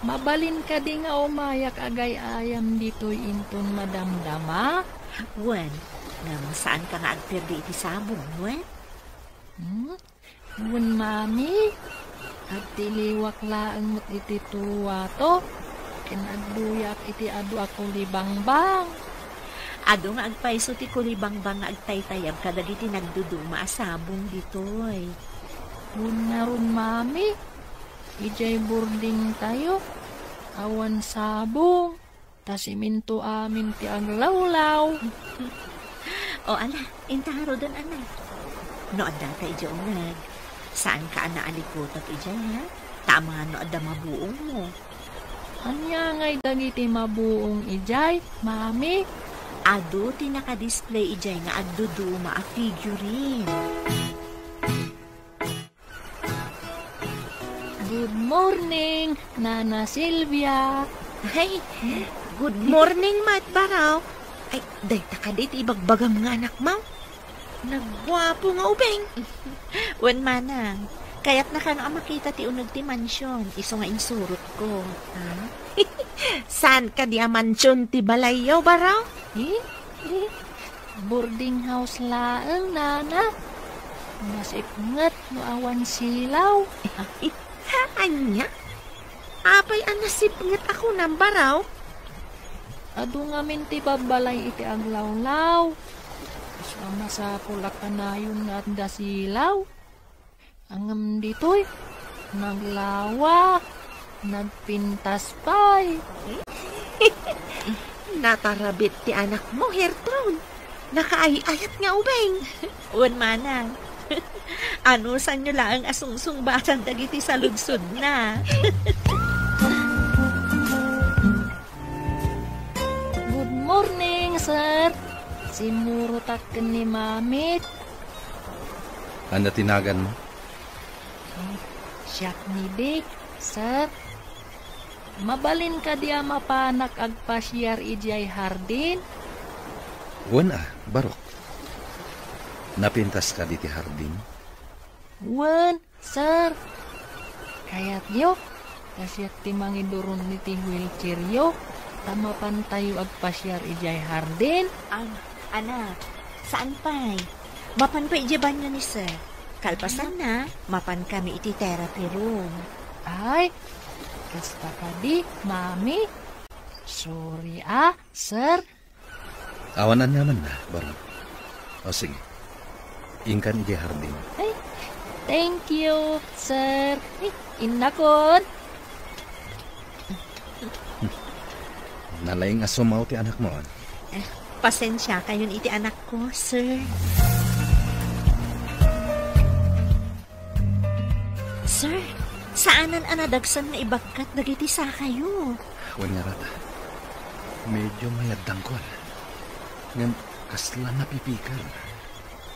mabalin ka di nga umayak agay ayam dito'y inton madamdama. Wan, nga saan ka nga agperdi iti sabong, wan? Wan, mami. At tiliwak laang mo't iti tuwa to. Kinagduyak iti adu ako libangbang. Ado nga agpaiso ti kulibangbang nga agtaytayab kadag iti nagduduma asabong ditoy. Una ron, mami. Ijay boarding tayo. Awan sabong. Tasiminto amin ti aglawlaw. O ala, intaharo doon anak. Nood data ijay unag. Saan ka naalikotag ijay ha? Tama no adda mabuong mo. Anya ngay dagiti mabuong ijay, mami? Ado ti naka-display ijay nga agduduma a figurine. Good morning, Nana Silvia. Ay, good morning, Mat Baraw. Ay, dayta ka dito ibagbagam nga anak mo. Nagwapo nga ubeng. Wan manang, kaya't na ka nga makita ti unag ti mansyon. Iso nga insurot ko. Ha? Saan ka di mansyon ti balayaw, Baraw? Boarding house laeng, Nana. Masikngat no awan silaw. Anya? Apay anasipngat ako ng Baraw? Adu nga minti babalay iti aglawlaw. Sama sa pulak kanayon nga at dasilaw. Angam dito'y naglawa, nagpintas pa'y. Natarabit ti anak mo, Hertron. Nakaayayat nga ubeng. Wan manang. Ano san nyo lang ang asungsung batang dagiti sa lugsod na. Good morning, sir. Simurutak ni mamit. Anda tinagan mo? Siyak ni Dick, sir. Mabalin ka diya mapanak agpasyar ijay hardin. Wan Barok. Napintas ka diti hardin? Wan, sir. Kayat yo, kasyak timangin durun ni ti wheelchair yo. Tamapan tayo agpasyar ijay hardin. Anak, saan pa'y? Mapan pa ijaban nyo ni sir. Kalpasan na, mapan kami iti therapy room. Ay, kasta ka di, mami. Sorry sir. Awanan naman na, Barok. O sige, ingkan iti hardin. Ay, thank you, sir. Inakot. Nalaing asumaw ti anak mo. Pasensya kayon iti anak ko, sir. Sir, saanan anadagsan nga ibagkat dagiti sa kayo? Wan nga rata. Medyo mayadang ko. Ngam, kasla napipikan.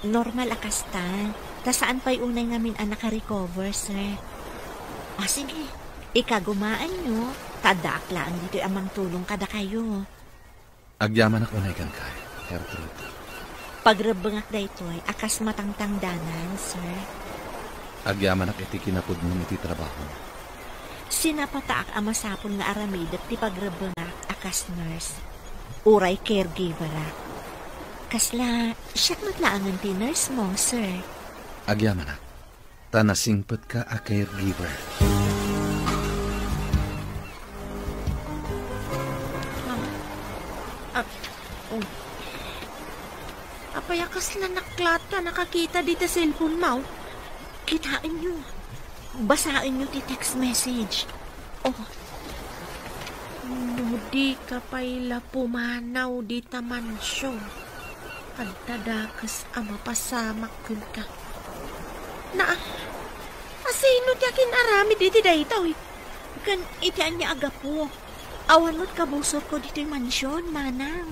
Normal akasta. Ta saan pa'y unay ngamin anak ka-recover, sir? Sige, ikagumaan nyo. Tadaklaan dito amang tulong kada kayo. Agyaman ako na ikan ka, Gertrude. Pagrabangak da ito ay akas matangtangdanan, sir. Agyaman ak iti kinapod mo iti trabaho. Sinapataak amasapon nga aramid at ti pagrabangak akas nurse. Uray caregiver ak. Kasla, siyak matlaangan ti nurse mo, sir. Agyaman ak, tanasingpet ka a caregiver. Apayakas na naklat ka, nakakita dito cellphone mo. Kitain nyo. Basain nyo ti text message. Oh. No, di ka pa'y pumanaw di tamansyo. Pagtadakas ama pasamak ka. Na, asino ti akin arami diti dayto eh. Kan itian niya aga po. Awan mo't kabusor ko dito yung mansyon, manang.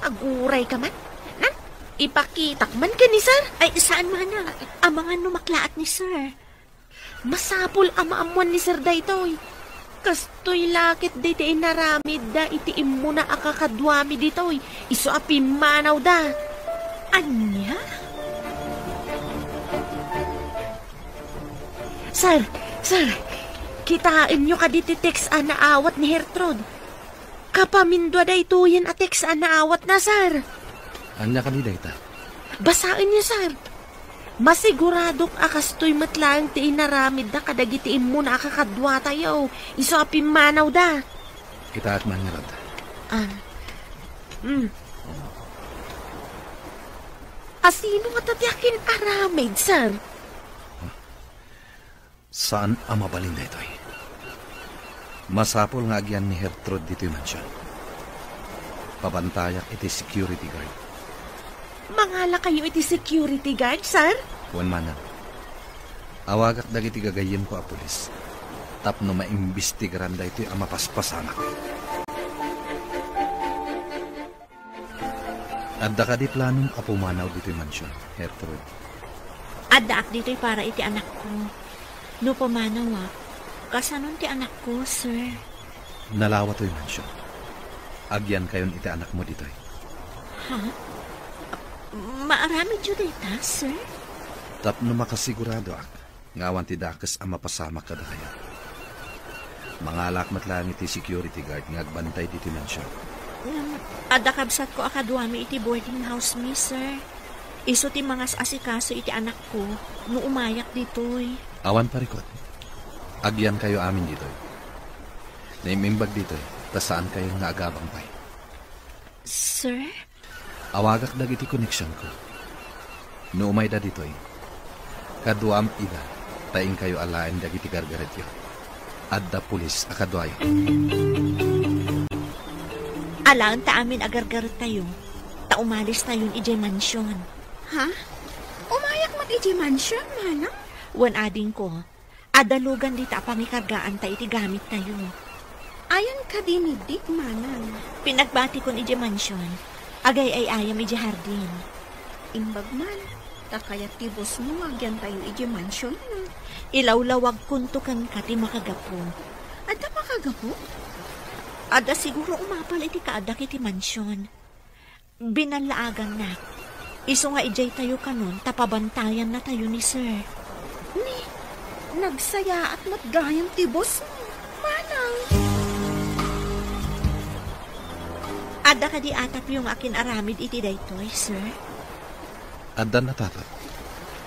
Aguray ka man? Ipakitak man ka ni sir? Ay, saan manang? Amangan numaklaat ni sir. Masapul amaamuan ni sir daytoy. Kastoy lakit dito inaramid da itiim mo na akakadwami ditoy. Iso apim manaw da. Anya? Sir, kitain nyo ka diti text na awat ni Hertrud. Kapamindwa da ito yan a text na awat na, sir. Anya ka ni dayta? Basain niyo, sir. Masiguradok akastoy matlang ti inaramid da kadagitiim mo na akakadwa tayo. Iso apim manaw da. Kita at man nga rad. Asino nga tatyakin aramid, sir? Saan ang mabalin na ito? Masapol nga agyan ni Hertrud dito yung mansyon. Pabantayak iti security guard. Mangala kayo iti security guard, sir? Wan manang. Awagak dagiti gagayem ko a pulis. Tapno maimbestigaran da ito ang mapaspasanak. Adda ka di planong apumanaw dito yung mansyon, Hertrud. Adda ak dito'y para iti anak ko. No pamanaw kasanon ti anak ko, sir. Nalawa to yung mansyon. Agyan kayon iti anak mo dito'y. Ha? Maarami dyo dita, sir? Tapno makasigurado ak. Ngawan ti dakes ang mapasamak kada kaya. Mangalak matlang iti security guard nga agbantay dito yung mansyon. Adda kabsat ko akadwami iti boarding house mi, sir. Iso ti mga asikaso iti anak ko no umayak dito'y. Awan parikot. Agyan kayo amin dito'y. Naimimbag dito'y. Ta saan kayo nga agabang pay? Sir? Awagak dagiti connection ko. No umay da dito'y. Kaduam ida. Taing kayo alain dagiti gargaret yo. Adda pulis akadwayo. Alaan ta amin agargaret tayo. Ta umalis tayo iti mansyon. Ha? Umayak mat iti mansyon, manang? Wan ading ko. Adalugan di ta pangikargaan ta iti gamit tayo. Ayan ka dinidik, manang. Pinagbati ko iti mansyon. Agay ay ayam iti hardin. Imbag man, takayat ti boss mo agyan tayo iti mansyon na. Ilawlawag kuntukan ka ti makagapo. Adda makagapo? Ada siguro umapal iti kaadak iti mansyon. Binalaagan na. Iso nga ijay tayo kanon, tapabantayan na tayo ni sir. Ni, nagsaya at matgayam ti boss mo, manang. Ada ka di atap yung akin aramid iti daytoy, sir? Adda na tatat.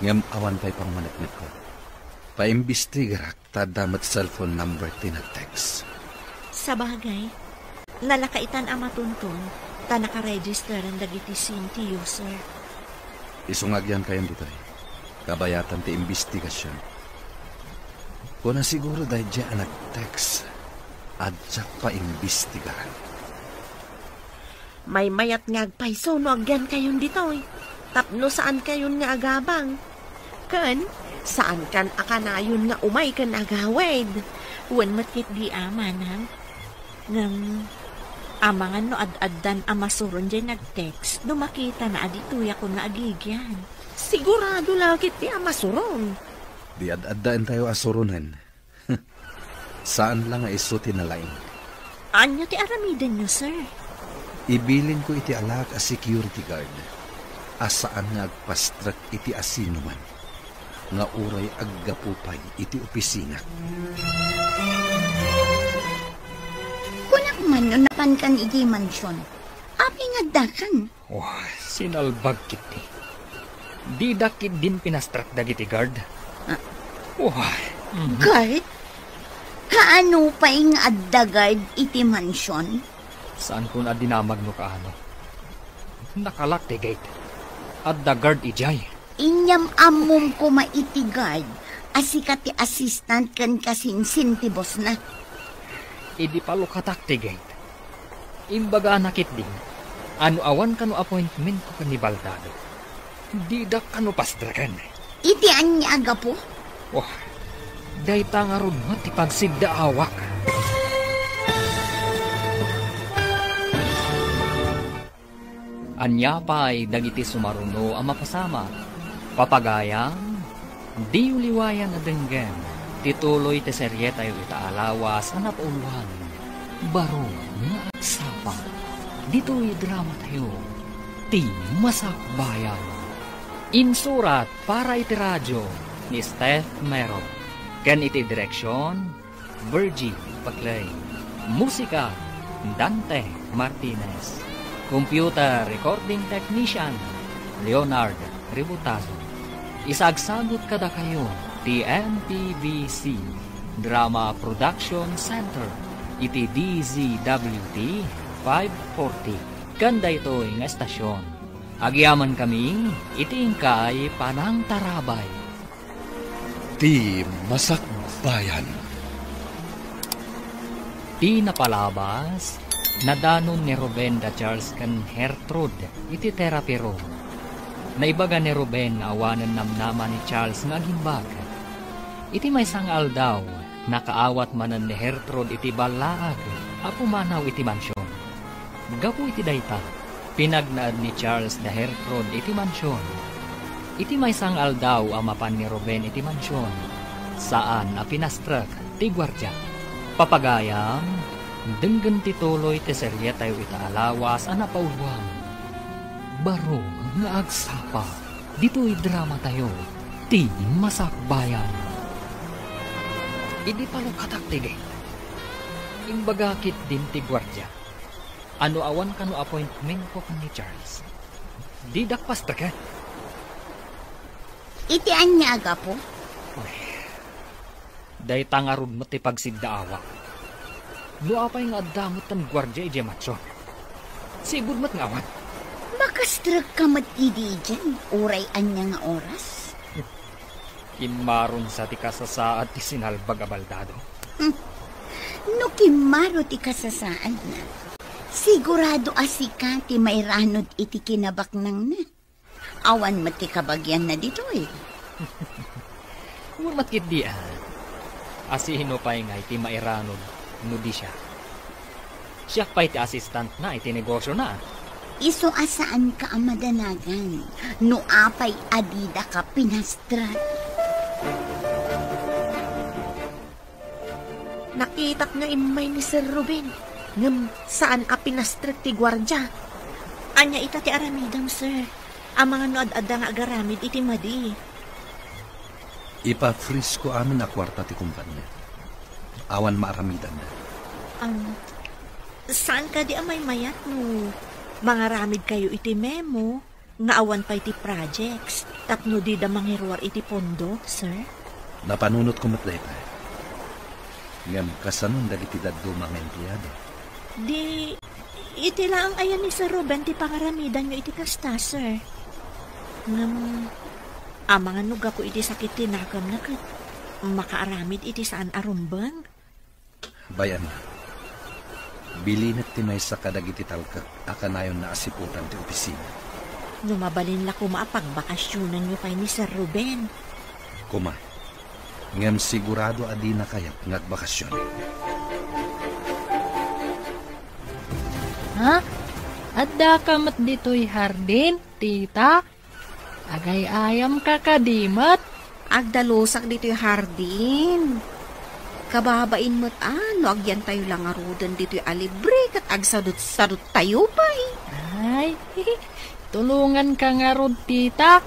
Ngam awan pa'y pang manatnit ko. Paimbestigarak tadamat cellphone number tinag-text. Sa bagay, nalakaitan ang matuntun, ta nakaregister ang dagiti SIM ti user. Isungagyan kayo dito eh. Kabayatan ti imbestigasyon. Kung na siguro dahil dyan nag-text, adyak pa imbestigaran. May mayat nga agpaiso no agyan kayon dito eh. Tapno saan kayon nga agabang. Kan, saan kan akanayon nga umay kan agawed. Wan matkit di amanang. Ngam, amangan no ad-addan amasuron dyan nag-text, no makita na adituya ko na agigyan. Sigurado lakit di amasuron. Di ad-addaan tayo asurunan. Saan lang nga iso tinalain? Anyo ti aramidan nyo, sir? Ibilin ko iti alak a security guard. Asaan nga agpastrak iti asinuman. nga uray aggapupay iti opisina. Kunak man no napan kan iti mansyon. Api nga dakan. Oh, sinalbag kiti. Di dakit din pinastrak dagiti guard. Oh, Guard? Kaano pa ing adda guard iti mansyon? saan ko na dinamag no kaano? Nakalak ti gate. At the guard ijay. Inyam amom ko maiti guard. Asika ti assistant kan kasinsin ti boss na. Idi palo katak ti gate. Imbaga nakit din. Ano awan kano appointment ko kan ni Baldado. Di dak kano pasdrakan. Iti anya aga po? Wah, day tangarod mo ti pagsigda awak. Anya pa ay dagiti sumaruno ang mapasama. Papagayang, di uliwayan na denggen. Tituloy ti seryeta yu itaalawas ang napuluhan. Baro nga agsapa. Dito'y drama tayo. Ti Masakbayan. Insurat para iti radyo ni Steph Mero. Ken iti direksyon, Virgie Paclay. Musika, Dante Martinez. Computer Recording Technician, Leonard Ributazo. Isagsagot kada kayo, TNTVC Drama Production Center, iti DZWT 540. Kanda ito'y nga estasyon. Agyaman kami, itingkay panang tarabay. Ti Masakbayan. Di napalabas, nadanon ni Ruben da Charles kan Gertrude iti therapy room. Naibaga ni Ruben nga awanan namnaman ni Charles nga gimbag. Iti may sangal daw, nakaawat manan ni Gertrude iti balaag, apumanaw iti mansyon. Gapu iti dayta, pinagnaad ni Charles da Gertrude iti mansyon. Iti may sangal daw amapan ni Ruben iti mansyon, saan a pinastrak ti gwardya. Papagayam, denggen tituloy ti seryeta yu itaalawas ang napauluan. Baro nga agsapa, dito'y drama tayo, ti Masakbayan. Idi palo kataktigay. Imbagakit din ti gwardya. Ano awan kano appointment ko kan ni Charles? Di dakpas ka. Iti anya aga po? Day tangarod mo ti pagsigdaawa. Luapay nga damot ang gwardya ije matso. Sigud mat nga awan. Makastrag ka matidi dyan. Uray anya nga oras. Kimaron sa ti kasasaad ti sinalbag a Baldado. No kimaro ti kasasaan na. Sigurado asika ti may ranod iti kinabak nang na. Awan mati kabagyan na dito eh. Huwag matkit di Asihino pa'y nga iti mairanod no di siya. Siya pa'y ti assistant na iti negosyo na. Iso asaan ka ang madanagan. No apay adida ka pinastrat. Nakitak nga imay ni Sir Ruben. Ngam saan a pinastrat ti gwardya. Anya ita ti aramidam, sir. Ang mga noad-ada nga agaramid iti madi. Ipa-freeze ko amin na kwarta ti kumpanya. Awan maaramidan na. Saan ka di amay mayat no? Mga ramid kayo iti memo. Nga awan pa iti projects. Tapno di da mangirwar iti pondo, sir. Napanunot ko matlay pa. Ngam kasanon dagiti daddo mga empleyado. Di, iti lang ayan ni Sir Ruben ti pangaramidan nyo iti kasta, sir. Ngam, mga nuga ko iti sakit tinagam na kat makaaramid iti saan arumbang. Bayan na. Bilinat ti may sa kadagiti talka akanayon na asiputan ti opisina. Lumabalin la ko maapagbakasyonan nyo kay ni Sir Ruben. Kuma, ngam sigurado adi na kayat ngagbakasyon. Ha? Adda ka mat dito'y hardin, tita? Agay ayam ka kadimat? Agdalusak dito'y hardin. Kababain mo't ano, agyan tayo lang arudan dito'y alibre kat agsadot-sadot tayo pa eh. Ay, tulungan ka nga rod, tita.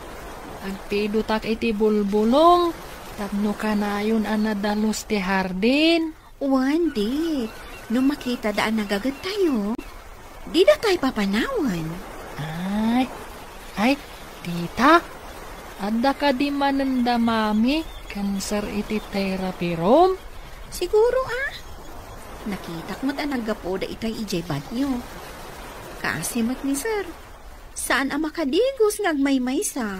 Agpidutak iti bulbulong. Tapno ka na yun anadalos ti hardin. Wan, di. Nung makita daan nagagad tayo, di na tayo papanawan. Ay, tita. Adda ka di mananda mami. Cancer iti therapy room. Siguro Nakita ko mo't naggapo da itay ijay banyo. Kaasimat ni sir. Saan ang makadigos ngagmaymaysa?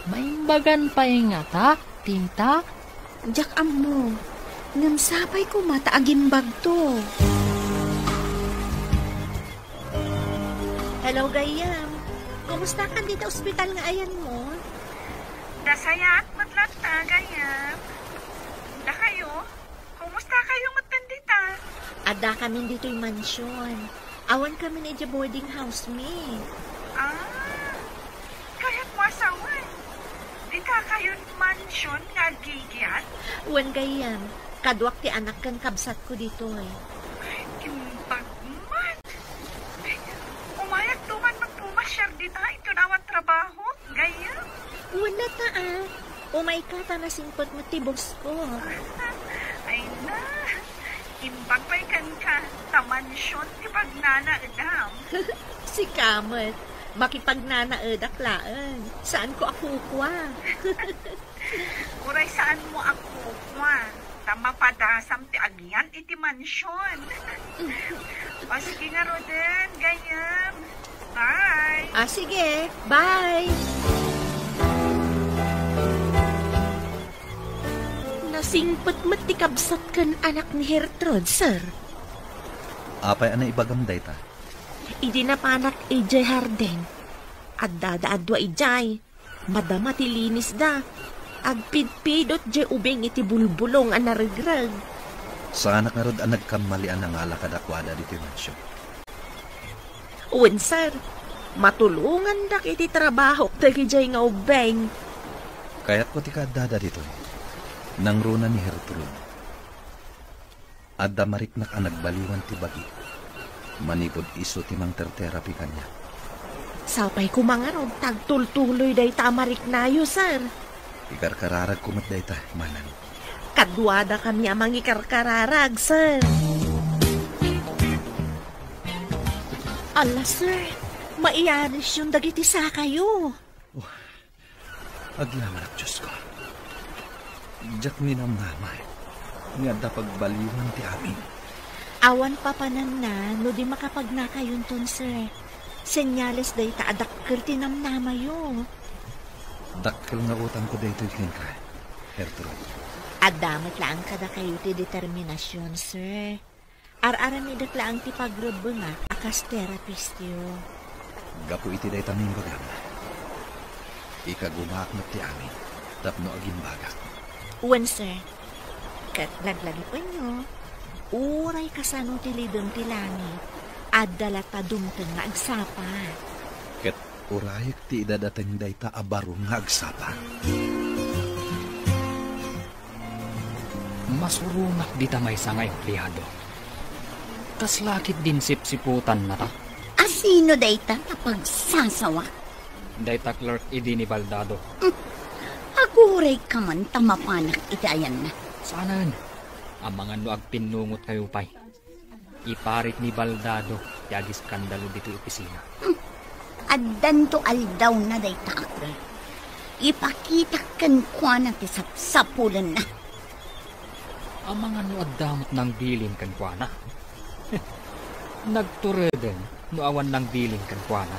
May bagan pa ingata, tita. Diyak mo. Ngamsapay ko mataagim to. Hello, Gayam. Kumusta ka dito ospital nga ayan mo? Dasaya at matlata, Gayam. Da kayo? Kumusta kayo matandita? Ada kami dito'y mansyon. Awan kami na boarding house, me. Kaya't mo asawan. Di ka kayo mansyon nga gigiat? Wan Gayam. Kadwak ti anak kan kabsat ko dito eh. Imbag man. Umayag tuman magpumasyar dita. Ito naman trabaho, Gayam. Wala ta Umay ka ta nasingpot mo tibos ko. Ay na. Imbag pa'y ka tamansyon ti pagnana edam. Si Kamat. Makipagnanaedak laan. Saan ko ako kwa? Uray saan mo ako kwa? Mapadasam ti agyan iti mansyon. O sige nga, Roden. Ganyan. Bye. Sige. Bye. Nasingpot matikabsat kan anak ni Hertrud, sir. Apay ana ibagamday ta. Idi na panak ijay harden. At dadaadwa ijay. Madama ti linis da. Agpidpidot jay ubeng iti bulbulong ang narigrag. Saan nakarod ang nagkamalian ng alakad akwada dito mansyon? Uwan, sir. Matulungan dak iti trabaho dagi jay nga ubeng. Kaya't ko ti kadada dito nang runa ni Hertrude. Adda mariknak ang nagbaliwan ti bagi. Manipod iso ti mang therapy kanya. Sapay ko mga rod, tagtultuloy day tamarik nayo, sir. Ikarkararag kumat day ta, manan. Kadwada kami amang ikarkararag, sir. Ala, sir. Maiyaris yung dagiti sa kayo. Aglaman at Diyos ko. Diyak minamamay. Nga da pagbaliwan ti amin. Awan papanan na, no di makapagnakayon ton, sir. Senyales day ta adakkel tinamnama yo. Dakkel nga utang ko dito ikin ka, Hertrude. Adamat lang kada kayo ti determinasyon, sir. Ar-aramidak lang ti pagrubeng akas therapist yo. Gapo iti day taming bagam. Ikagumak na ti amin, tapno aging bagak. Uwan, sir. Kat naglagi pa nyo, uray kasano ti lidong ti langit, adala ta dumteng nga agsapa. Ket urayek ti idadateng day ta abaro nga agsapa. Masurunak di ta may nga empleyado. Tas lakit din sipsiputan na ta. Asino day ta kapag sasawa? Day ta clerk idi ni Baldado. Aguray ka man tamapanak itayan na. Saanan? Ang mga nuag pinungot kayo pa'y. Iparit ni Baldado, yagi skandalo dito opisina. Addan to aldaw na day ta ako. Ipakita kan kwa na ti sapsapulan na. Ang mga nuag damot ng bilin kan kwa na. Nagtureden, nuawan ng bilin kan kwa na.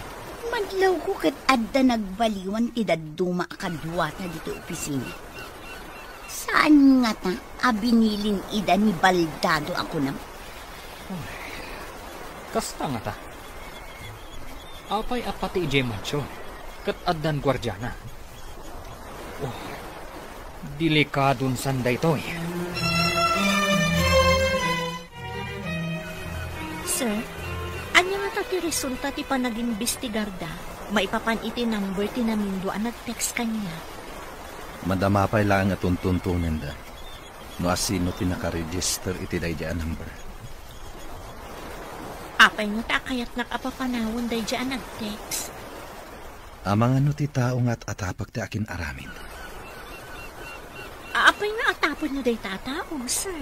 Madlaw ko kat adda nagbaliwan ti daduma akadwata dito opisina. Saan nga ta abinilin ida ni Baldado ako na? Kasta nga ta. Apay apati ije macho, kat addan gwardyana. Oh, delikadun sanday to eh. Sir, anya nga ti resulta ti panag-imbestigarda, maipapan iti number ti namindo ang nag-text kanya. Madamapay lang at tuntuntunan da. No asino ti nakaregister iti day dyan number. Apay nga ta kayat nakapapanawon day dyan nag-text. Amang ano ti tao nga't atapag ti akin aramin. Apay nga atapon nyo day tatao, sir.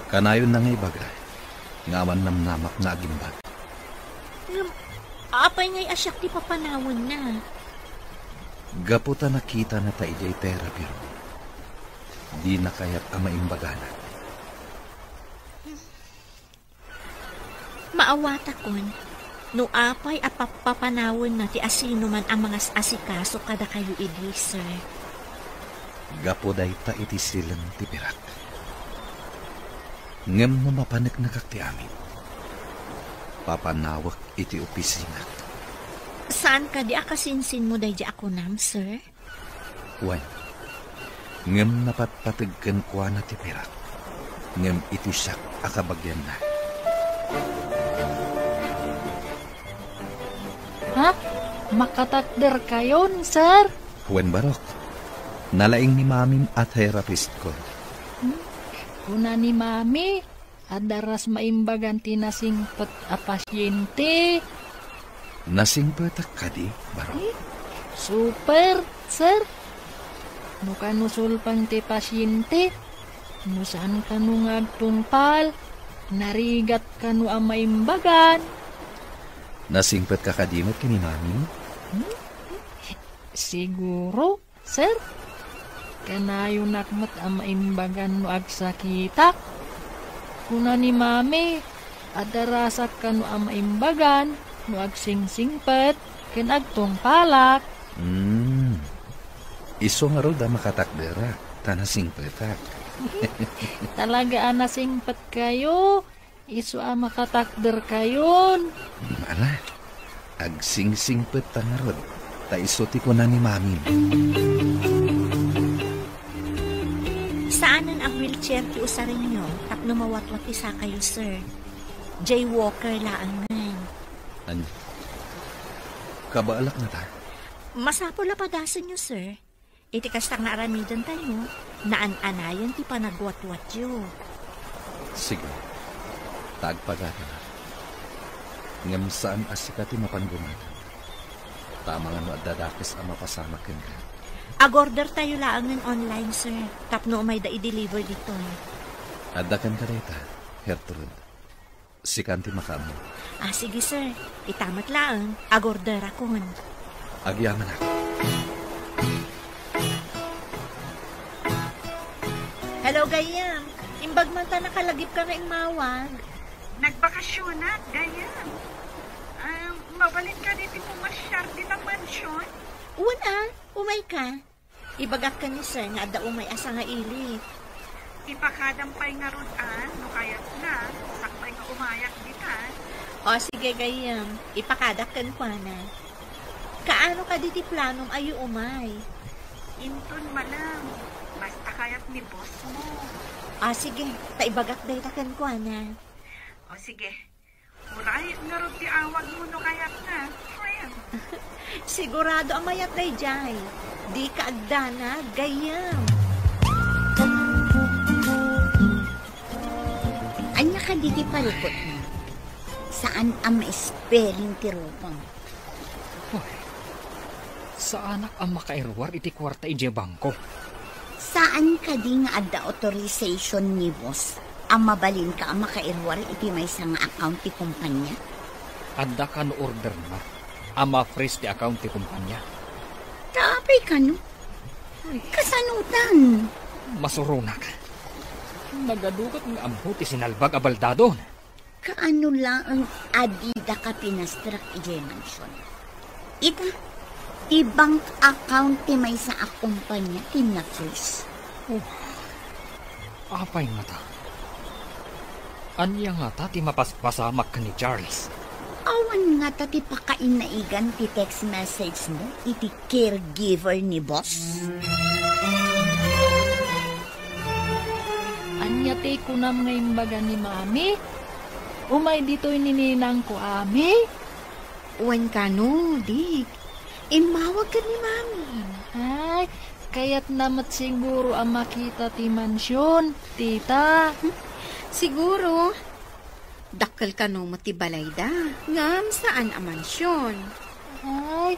Kanayon na ngay bagay. Ngawan namnamak na agimbag. Apay nga'y asyak ti papanawon na. Gaputa nakita na ta ijay therapy ro. Di na kaya't amaimbagana. Maawata kon, no apay at papanawon na ti asino man ang mga asikaso kada kayo idi, sir. Gapuday ta iti silang ti pirak. Ngem no mapanek na kakti amin. Papanawak iti opisina. Saan ka di akasinsin mo day di ako nam, sir? Wan. Ngem napatpatigkan kwa na ti pirak. Ngem iti siyak akabagyan na. Ha? Makatakder kayon, sir? Wan barok. Nalaing ni mamin at therapist ko. Una ni mami, adaras maimbagan tinasingpet a pasyente. Nasingpetak kadi, barok. Super, sir. No kanusulpang ti pasyente, no saan kanu ngagtungpal, narigat kanu ang maimbagan. Nasingpet ka kadimot kini mami? Siguro, sir. Kanayo nakmat ang maimbagan no agsakita. Kuna ni mami, adarasak kanu ang maimbagan no agsingsingpet ken agtungpalak. Iso nga ro da makatakdera, tanasingpetak. Talaga anasingpet kayo. Isu makatakder kayon. Mara, agsingsingpet tangarod. Ta iso ti ko na ni mami. Saanan ang wheelchair ti usarin nyo? Tapno mawatwat isa kayo, sir. Jaywalker laang ngayon. Ano? Kabaalak na ta? Masapol na padasan nyo, sir. Iti kastang naaramidan tayo, naan-anayan ti panagwatwat yo. Sige. Tagpagata na. Ngam saan asika ti mapangguman. Tama nga no at dadakis ang mapasama ken ka. Agorder tayo laang ng online, sir. Tapno may da i-deliver dito. Adakan ka rita, Gertrude. Sikanti makamu. Sige, sir. Itamat laang. Agorder akon. Agyaman ako. Hello, Gayam. Imbag man ta nakalagip ka nga mawag. Nagbakasyon na, ganyan. Mabalik ka dito pumasyar din ang mansyon. Una, umay ka. Ibagak ka ni sir nga da umay asa nga ili. Ipakadampay nga rudan, no kayat na, sakbay nga umayak ditan. Sige, Gayam. Ipakadak kan kwa na. Kaano ka diti planom ayo umay? Inton malang, basta kayat ni boss mo. Sige. Taibagak day takan kwa na. Sige. Uray, nga ti awag mo no kayat na, friend. Sigurado ang mayat day jay. Di ka agdana, Gayam. Anya ka diti parukot mo? Saan ang ma-spelling ti rupang? Sa anak ang makairwar iti kwarta ije bangko. Saan ka di nga adda authorization ni boss? Ang mabalin ka ang makairwar iti may nga account ti kumpanya? Adda ka no order na. Ama freeze ti account ti kumpanya. Tapay ka no? Kasanutan. Masurunak. Nagadugat ng ampo ti sinalbag a baldadon. Kaano lang ang adida ka pinastrak ije mansyon? Ita, ti bank account ti may sa kumpanya ti na-freeze. Apay nga ta. Anya nga ta ti mapaspasamak ka ni Charles. Awan nga ta ti pakainaigan ti text message mo iti caregiver ni boss. Anya ti kunam nga imbaga ni mami. Umay dito'y nininang ko ami. Wan ka no, dik. Imawag ka ni mami. Ay, kaya't namat siguro ang makita ti mansyon, tita. Siguro. Dakkel ka no matibalay da. Ngam saan ang mansyon? Ay,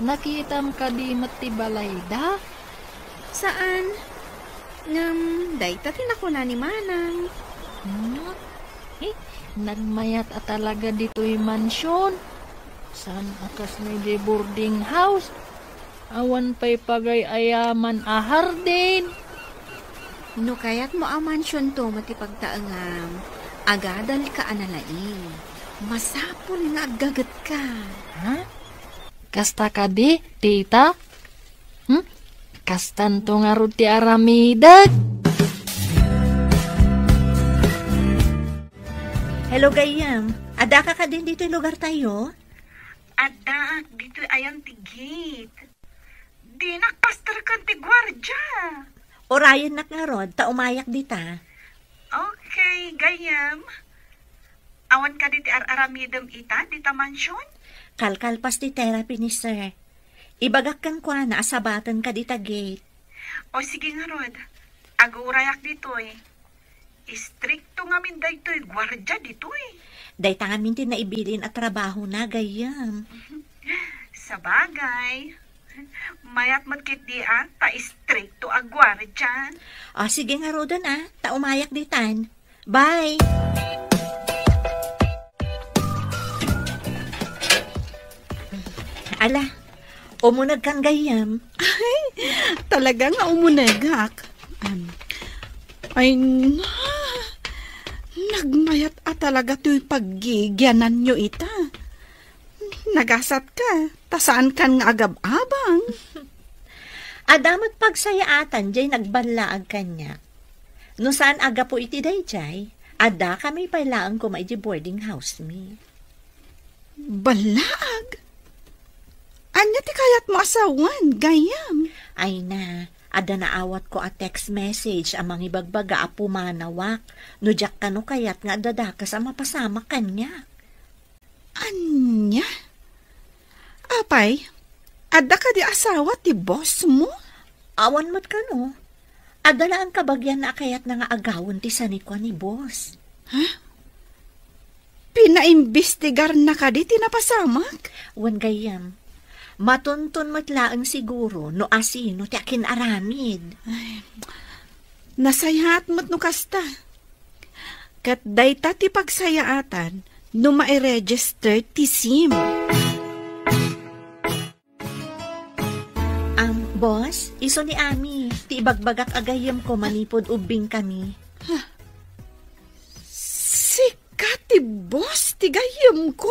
nakitam ka di matibalay da? Saan? Dayta tinakuna ni Manang. Nagmayat at talaga dito'y mansyon. San akas may di boarding house? Awan pa'y pagay ayaman ahar din. No kayat mo ang mansyon to matipagtaangam. Agadal ka analain. Masapol nga agagat ka. Ha? Kasta ka di, tita? Kastan to nga ro ti aramidag. Hello, Gayam. Ada ka din dito yung lugar tayo? Ada, dito ayan ti gate. Di nakastar kan ti gwardya. Orayan na nga rod, umayak dita. Okay, Gayam. Awan ka diti aramidam ita, dita mansyon? Kalkalpas di therapy ni sir. Ibagak kan kwa na asabatan ka dita gate. O sige nga rod, agurayak dito'y. Istrikto nga min dayto'y gwardya dito'y. Day tangamin din na ibilin at trabaho na, Gayam. Sa bagay, mayat matkit di ta istrikto ag gwardya. O sige nga rodan umayak ditan. Bye! Ala, umunag kang Gayam. Talaga nga umunagak. Nagmayat talaga to'y paggigyanan nyo ita. Nagasat ka, tasaan kan nga agab-abang. Adamat pagsayaatan, jay nagbalaag kanya. No saan aga po iti day, jay? Ada kami pailaan ko maiji boarding house mi. Balaag? Anya ti kayat mo asawan, Gayam? Ay na, ada naawat ko a text message amang ibagbaga a pumanawak. No jak kano kayat nga dadakas a mapasama kanya. Anya? Apay, ada ka di asawa ti boss mo? Awan mo't kano. Adala ang kabagyan na kayat na nga agawon ti sanikwa ni boss. Ha? Pinaimbestigar na ka di tinapasamak? Wan Gayam. Matuntun matlaang siguro no asino ti akin aramid. Ay, nasayaat mo't no kasta. Kat dayta ti pagsayaatan no ma-register ti SIM. Boss, iso ni Ami. Ti ibagbagak agayam ko manipod ubing kami. Sika ti boss ti gayam ko?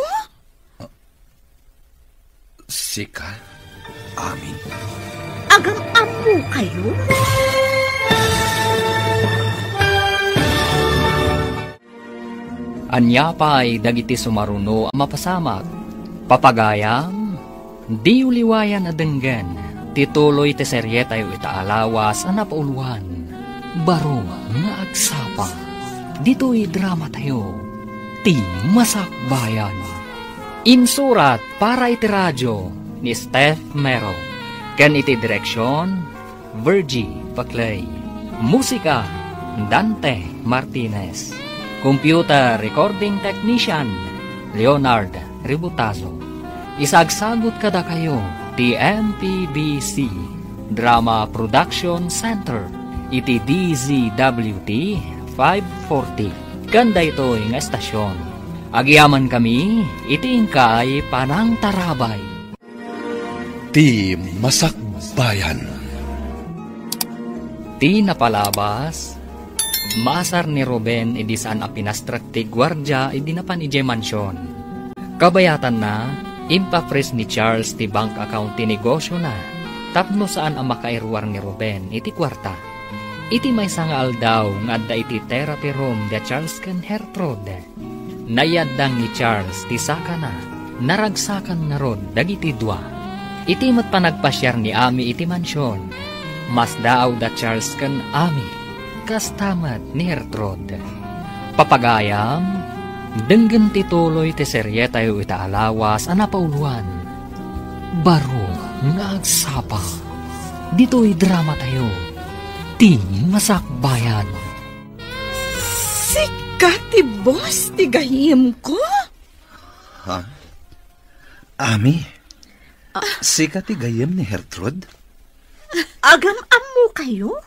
Sika? Amin? Agam-apo kayo? Anya pa'y dagiti sumaruno mapasamak. Papagayam, di uliwayan adenggan. Tituloy ti serye tayo itaalawas ang napauluhan. Baro nga agsapa. Dito'y drama tayo. Ti Masakbayan. Insurat para iti radyo ni Steph Mero. Ken iti direksyon, Virgie Paclay. Musika, Dante Martinez. Computer Recording Technician, Leonard Ributazo. Isagsagot kada kayo ti MPBC Drama Production Center iti DZWT 540 kanda ito nga estasyon. Agiyaman kami iti ingkay panang tarabay. Ti Masakbayan. Ti napalabas maasar ni Ruben idi saan a pinastrak ti gwardya idi napan ije mansyon. Kabayatan na impapres ni Charles ti bank account ti negosyo na. Tapno saan ang makairwar ni Ruben iti kwarta. Iti may nga aldaw nga adda iti therapy room da Charles ken Hertrude. Nayaddang ni Charles ti saka na. Naragsakan nga rod dagiti dua. Iti mat panagpasyar ni Ami iti mansyon. Mas daaw da Charles ken Ami. Kastamat ni Hertrude. Papagayam, denggen tituloy ti serye tayo itaalawas ang napauluan. Baro nga agsapa. Dito'y drama tayo. Ti Masakbayan. Sika ti boss ti gayam ko? Ha? Ami? Sika ti gayam ni Gertrude. Agam-am mo kayo?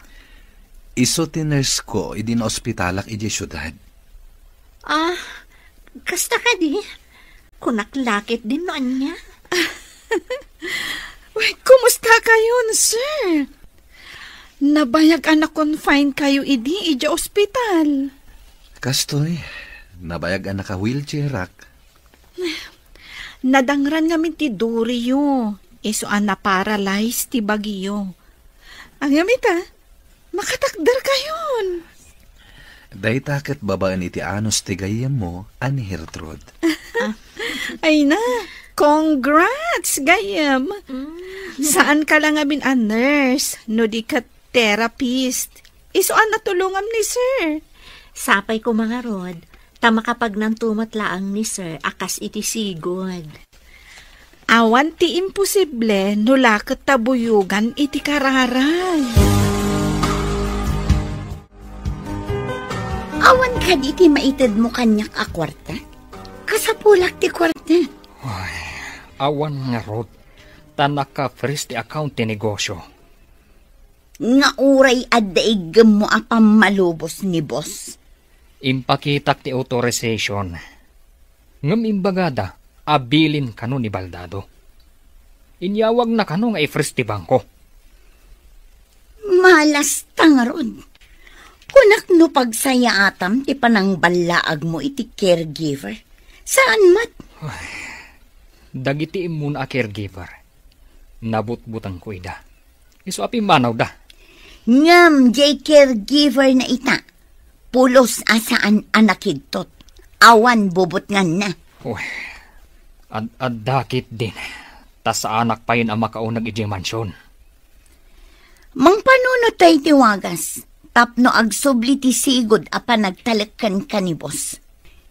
Iso ti nurse ko idin ospitalak iji syudad. Kasta ka di? Kunaklakit din noon niya. Uy, kumusta kayo, sir? Nabayag anak confine kayo iji ospital. Kastoy, nabayag ang naka-wheelchair rak. Nadangran nga min ti Dorio. Iso na paralyzed ti Baguio. Ang yamita, makatakdar kayon. Day takit babaan iti anos ti gayam mo, ani Gertrude. Ay na, congrats, gayam. Saan ka lang amin a nurse, no di ka therapist. Iso natulungam ni sir. Sapay ko mga rod, tama kapag nang tumatlaang ni sir, akas iti sigod. Awan ti imposible, no lakot tabuyugan iti kararay. Awan ka di ti maitid mo kanyak a kwarta? Kasapulak ti kwarta. Awan nga rod, tanak ka first account ti negosyo. Nga uray adaigam mo a pamalubos ni boss. Impakitak ti authorization. Ngam imbagada, abilin kano ni Baldado. Inyawag na kano nga i-first ti bangko. Malas tangarod. Kunak no pagsaya atam ti panang balaag mo iti caregiver. Saan mat? Dagiti muna a caregiver. Nabut-butang ko ida. Iso api manaw da. Ngam jay caregiver na ita. Pulos asaan anakidtot. Awan bubot nga na. Dakit din. Tas sa anak pa yun ang makaunag iti mansyon. Mang panuno tayo tiwagas. Tapno agsubli ti sigod a panagtalakkan ka ni boss.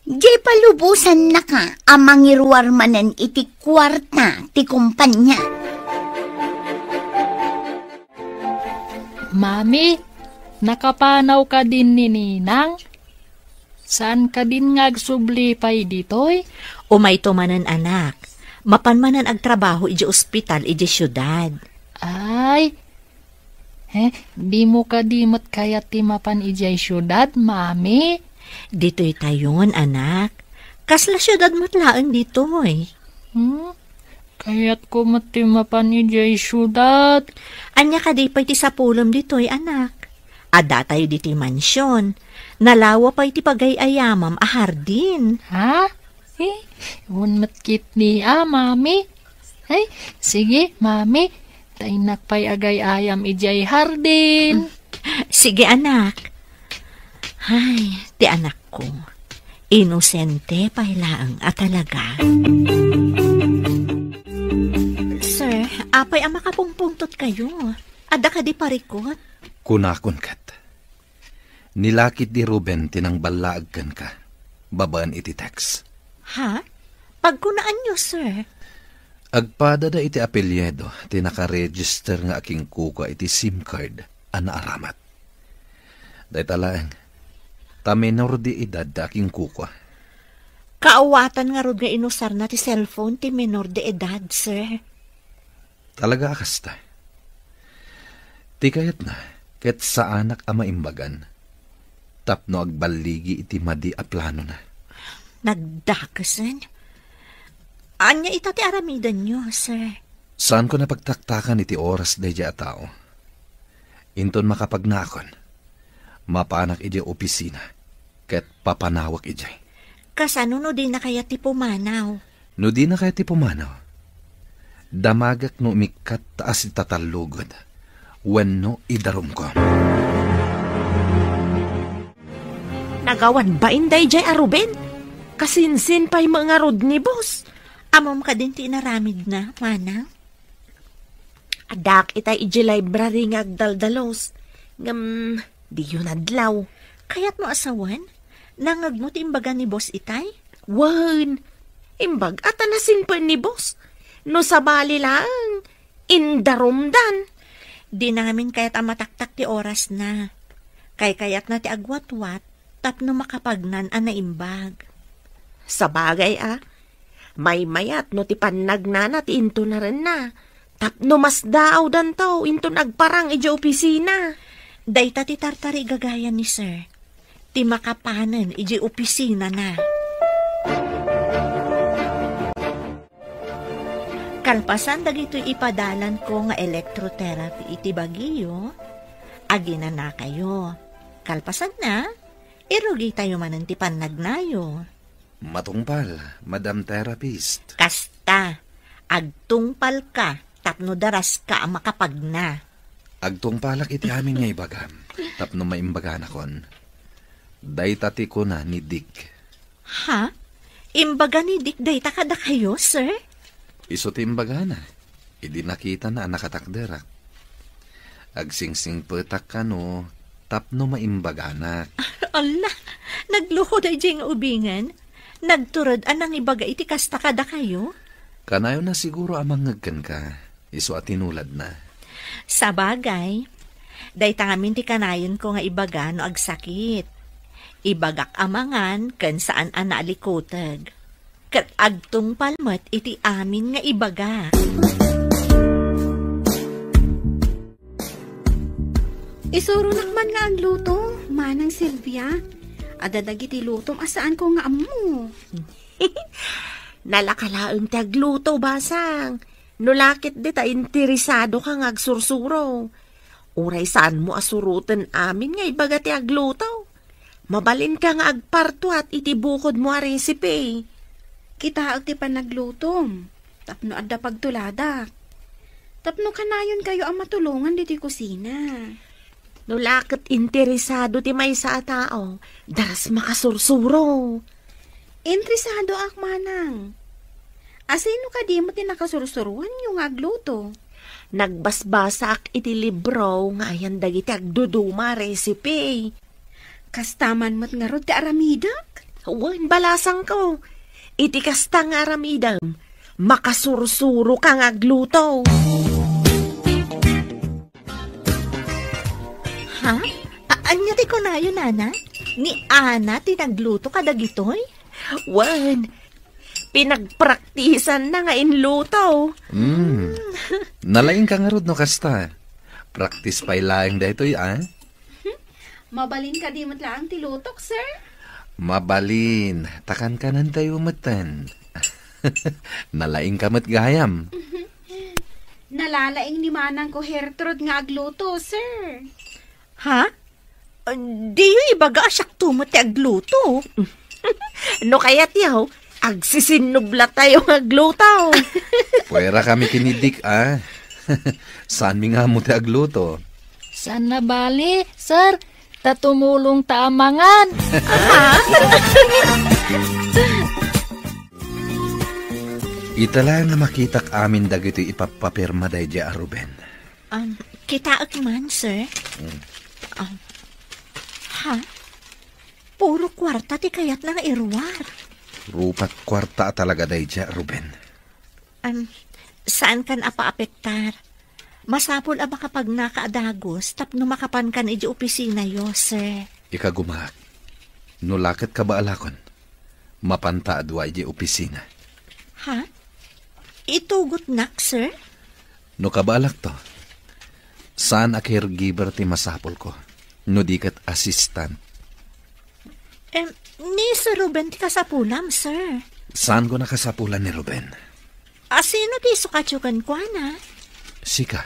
Jay palubusan na ka amang iruwar manen iti kwarta ti kumpanya. Mami, nakapanaw ka din ni Ninang? Saan ka din ngagsubli pa'y ditoy? Umay tumanan anak, mapanmanan ag trabaho iji ospital iji syudad. Ay, di mo ka dimot kaya timapan ijay syudad, mami? Dito'y tayon, anak. Kasla syudad matlaan dito'y. Kaya't ko matimapan ijay syudad. Anya ka di pa'y ti sapulom dito'y, anak. Ada tayo di ti mansyon. Nalawa pa'y ti pagayayamam a hardin. Ha? Unmatkit ni mami. Ay, sige, mami. Tainak pa'y agay ayam ijay hardin. Sige, anak. Ay, ti anak ko. Inosente pailaang at talaga. Sir, apay ang makapungpungtot kayo. Ada ka di parikot. Kunakon kat. Nilakit di Ruben tinang balaag kan ka. Babaan iti text. Ha? Pagkunaan nyo, sir. Agpada da iti apelyedo, tinaka-register nga aking kuka iti SIM card, ana aramat. Dahit alaang, taminor di edad da aking kuka. Kaawatan nga rod nga inusar na ti cellphone ti menor de edad, sir. Talaga akasta. Ti kayat na, ket sa anak ama imbagan, tapno agbaligi iti madi a plano na. Nagdakasan? Anya itati aramidan nyo, sir. Saan ko napagtaktakan iti oras day a tao? Inton makapagnakon, mapanak iti opisina, ket papanawak iti. Kasano no di na kaya ti pumanaw? No di na kaya ti pumanaw, damagak no umikat taas itatalugod, wenno idarum ko. Nagawan ba inday jay Ruben? Kasinsin pa'y mga rod ni boss. Amam ka din ti inaramid na, manang. Adak itay iji library nga agdaldalos. Di yun adlaw. Kaya't mo asawan? Nangag mo ti imbaga ni boss itay? Wan! Imbag at anasin pa ni boss. No sabali lang, indarumdan. Di namin kaya't amataktak ti oras na. Kayat na ti agwatwat, tapno makapagnan na imbag. Sa bagay May mayat no ti panagnana ti into na rin na. Tapno mas daaw danto into nagparang iti opisina. Dayta ti tartari gagaya ni sir. Ti makapanan iti opisina na. Kalpasan dagito ipadalan ko nga electrotherapy iti Baguio, agina na kayo. Kalpasan na, irugi tayo manan ti panagnayo. Matungpal, Madam Therapist. Kasta, agtungpal ka, tapno daras ka ang makapagna. Agtungpalak iti amin nga ibagam, tapno maimbagan akon. Daytati ko na ni Dick. Ha? Imbaga ni Dick dayta kada kayo, sir? Iso ti imbaga na. Idi nakita na nakatakderak. Agsingsing petak ka no, tapno maimbaganak. Ala, nagluhod ay diyang ubingan. Nagturod anang ibaga iti kasta kada kayo? Kanayo na siguro amang ngagkan ka. Iso at tinulad na. Sa bagay, dayta ngamin ti kanayon ko nga ibaga no agsakit. Ibagak amangan kan saan analikotag. Kat agtung palmat iti amin nga ibaga. Isuro nakman nga ang luto, manang Silvia. Adadag iti lutom asaan ko nga amo. Nalakalaang tagluto, basang. Nulakit di ta interesado ka nga agsursuro. Uray saan mo asurutan amin nga ibaga ti agluto. Mabalin ka nga agparto at itibukod mo a recipe. Kita ti panaglutom. Tapno adda pagtuladak. Tapno kanayon kayo ang matulungan diti kusina. Nulakit interesado ti may sa tao. Daras makasursuro. Interesado ak manang. Asino ka di mo tinakasursuruan yung agluto? Nagbasbasak iti libro nga ayan dagiti agduduma recipe. Kastaman mo't nga rod ti aramidak? Wan, balasang ko. Iti kasta nga aramidam. Makasursuro kang agluto. Ha? Anya ti ko na yun, Ana? Ni Ana tinagluto kadagitoy? Wan, pinagpraktisan na nga inluto. Nalaing ka nga rod no kasta. Practice pa ilaing da ito'y Mabalin ka di mo't lang ti lutok, sir? Mabalin. Takan ka nan tayo matan. Nalaing ka mat gayam. Nalalaing ni manang ko Hertrud nga agluto, sir. Ha? Di yung ibaga asyak tumot ti agluto. No kaya tiyaw, agsisinubla tayo agluto. Pwera kami kinidik, Saan mi nga mo ti agluto? Saan na bali, sir? Tatumulong taamangan. Itala nga makitak amin dagito ipapapirma day di Ruben. Kita ak man, sir? Ha? Puro kwarta ti kayat na nga irwar. Rupat kwarta talaga day di Ruben. Saan kan apa-apektar? Masapol ang makapag nakaadagos tapno makapan kan iji opisina yo, sir. Ikagumak. Nulakit ka ba alakon? Mapanta adwa iji opisina. Ha? Itugot nak, sir? No kabalak to. Saan a caregiver ti masapol ko? No di kat assistant. Ni Sir Ruben ti kasapulam, sir. Saan ko nakasapulan ni Ruben? Sino ti sukatyukan ko, na? Sika.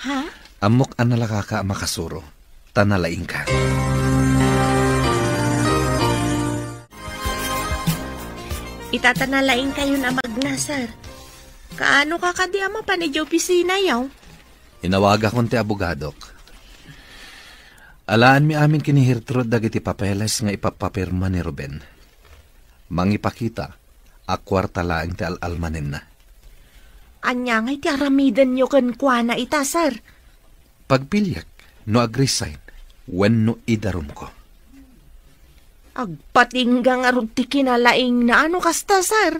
Ha? Amok an nalakaka makasuro. Tanalaing ka. Itatanalaing kayo na magnasar. Kaano ka kadi ama pa ni opisina yaw? Inawaga kon ti abogadok. Alaan mi amin kini Hertrud dagiti papeles nga ipapapirma ni Ruben. Mangipakita, akwarta laing ti alalmanin na. Anya ngay ti aramidan nyo kan kwa na ita, sir. Pagpilyak, no agresign, when no idarum ko. Agpatinggang arod ti kinalaing na ano kasta, sir.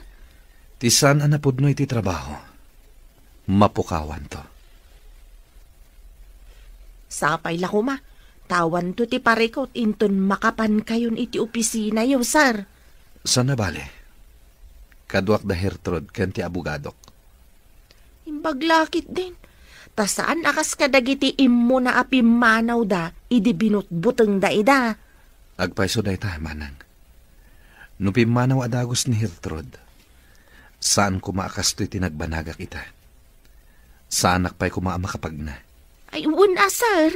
Tisan anapod no iti trabaho. Mapukawan to. Sapay la kuma. Tawan to ti parikot inton makapan kayon iti opisina yo, sir. Sana bale? Kaduak da Hertrod ken ti abogadok. Imbaglakit din. Ta saan akas kadagiti immo na apimanaw da, idi binutbuteng da ida. Agpaiso da ita, manang. No pimanaw adagos ni Hertrod, saan kumaakas to'y tinagbanaga kita? Saan akpay kumamakapag na? Ay, asar.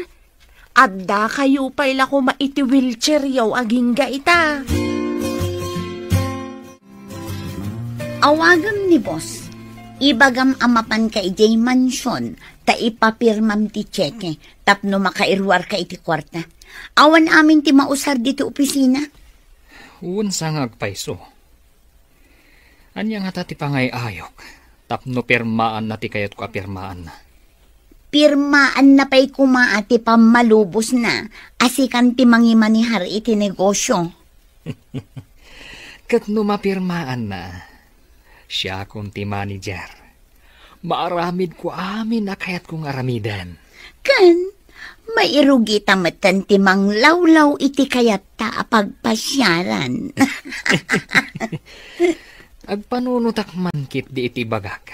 Adda kayo pa'y ko maiti wheelchair yaw aging ga ita. Awagam ni boss. Ibagam amapan ka ijay mansyon, ta ipapirmam ti tseke, tapno makairwar ka iti kwarta. Awan amin ti mausar dito opisina. Unsa nga agpaiso. Anya nga tati pangay ayok, tapno pirmaan na ti kayat ko apirmaan na. Pirmaan na pa'y kumaati pamalubos na, asikan ti mangimanihar iti negosyo. Kat no mapirmaan na, siya kong ti manager. Maaramid ko amin na kayat kong aramidan. Kan, mairugi tamatan ti manglawlaw iti kayat ta apagpasyaran. Agpanunutak man kit di iti bagak.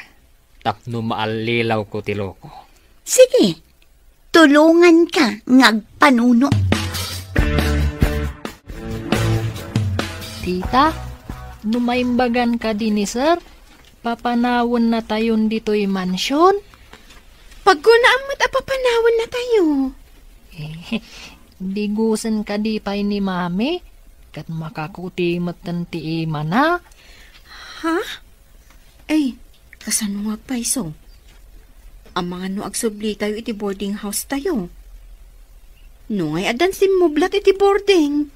Tapno maalilaw ko ti loko. Sige, tulungan ka ngagpanuno. Tita, numaimbagan ka din ni sir? Papanawon na tayon dito'y mansyon? Pagkunaan mo't apapanawon na tayo. Digusan ka di pa'y ni mami? Kat makakuti matanti na? Ha? Ay, kasano nga paiso? Ang mga no agsubli tayo iti boarding house tayo. No ay adan simublat iti boarding.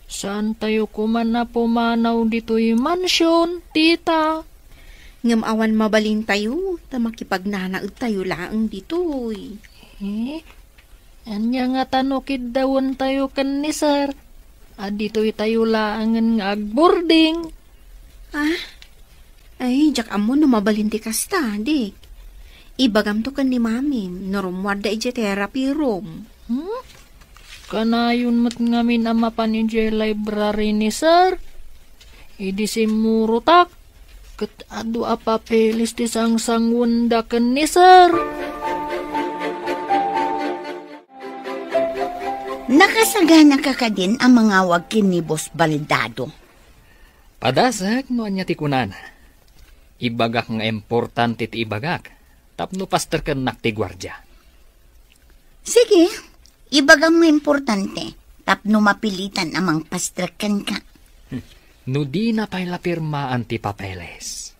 Saan tayo kuman na pumanaw dito'y mansyon, tita? Ngam awan mabalin tayo, ta makipagnanaag tayo laang dito'y. Anya nga tanukid dawon tayo kan ni sir. Dito'y tayo laangan nga agboarding. Ay, jak amo no mabalin ti kasta, dik. Ibagam to kan ni mami, norumwar da iti therapy room. Kanayon mat ngamin ang mapan iti library ni sir. Idi simurutak. Kat adu apapelis ti sangsangwunda kan ni sir. Nakasagana ka ka din ang mga wagkin ni Boss Baldado. Padasag no anya ti kunana. Ibagak nga importante ti ibagak. Tapno paster kan nak ti gwardya. Sige, ibagang mo importante. Tapno mapilitan amang pastrakan ka. No di na pa'y lapirmaan ti papeles.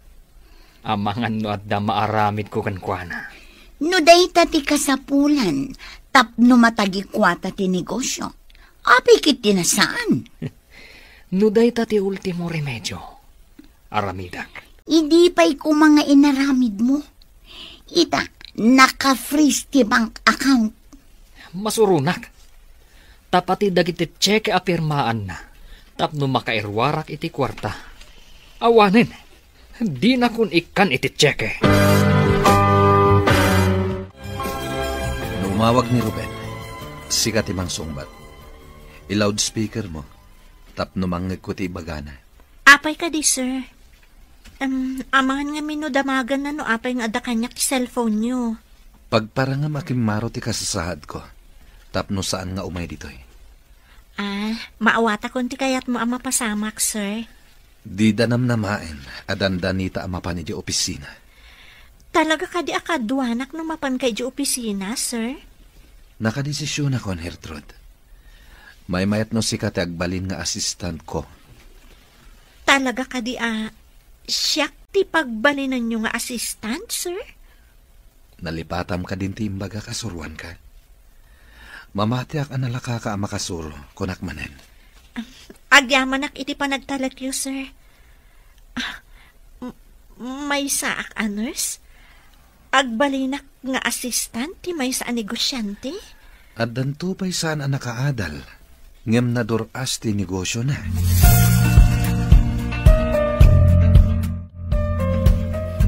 Amangan no at da maaramid ko kankwana. No dayta ti kasapulan, tapno matagikwata ti negosyo. Apikit ti nasaan? No dayta ti ultimo remedyo. Aramidak. Idi pa'y ko mga inaramid mo. Ita, naka-freeze ti bank account. Masurunak. Tapati dagiti cheque apirmaan na. Tapno makairwarak iti kwarta. Awanin, di na kun ikan iti cheque. Numawag ni Ruben, sikat imang sungbat. I-loudspeaker mo, tapno mangag ko ti bagana. Apay ka di, sir. Amangan nga minudamagan na no apay nga ada kanyak cellphone nyo. Pagparangam akimaro ti kasasahad ko, tapno saan nga umay ditoy. Maawata konti kayat mo ang mapasamak, sir. Di danam namain, adandanita ang mapan di opisina. Talaga ka di akadwanak no mapan kay di opisina, sir? Nakadesisyon ako, Hertrud. May mayat no sikat agbalin nga assistant ko. Talaga ka di siyak ti pagbalinan nyo nga assistant, sir? Nalipatam ka din ti imbaga kasurwan ka. Mamatiak ang nalaka ka ang makasuro, kunak manen. Agyamanak iti panagtalakyo, sir. May saak nurse? Agbalinak nga assistant ti may sa negosyante? At danto pa'y saan ang nakaadal, ngem na duras ti negosyo na.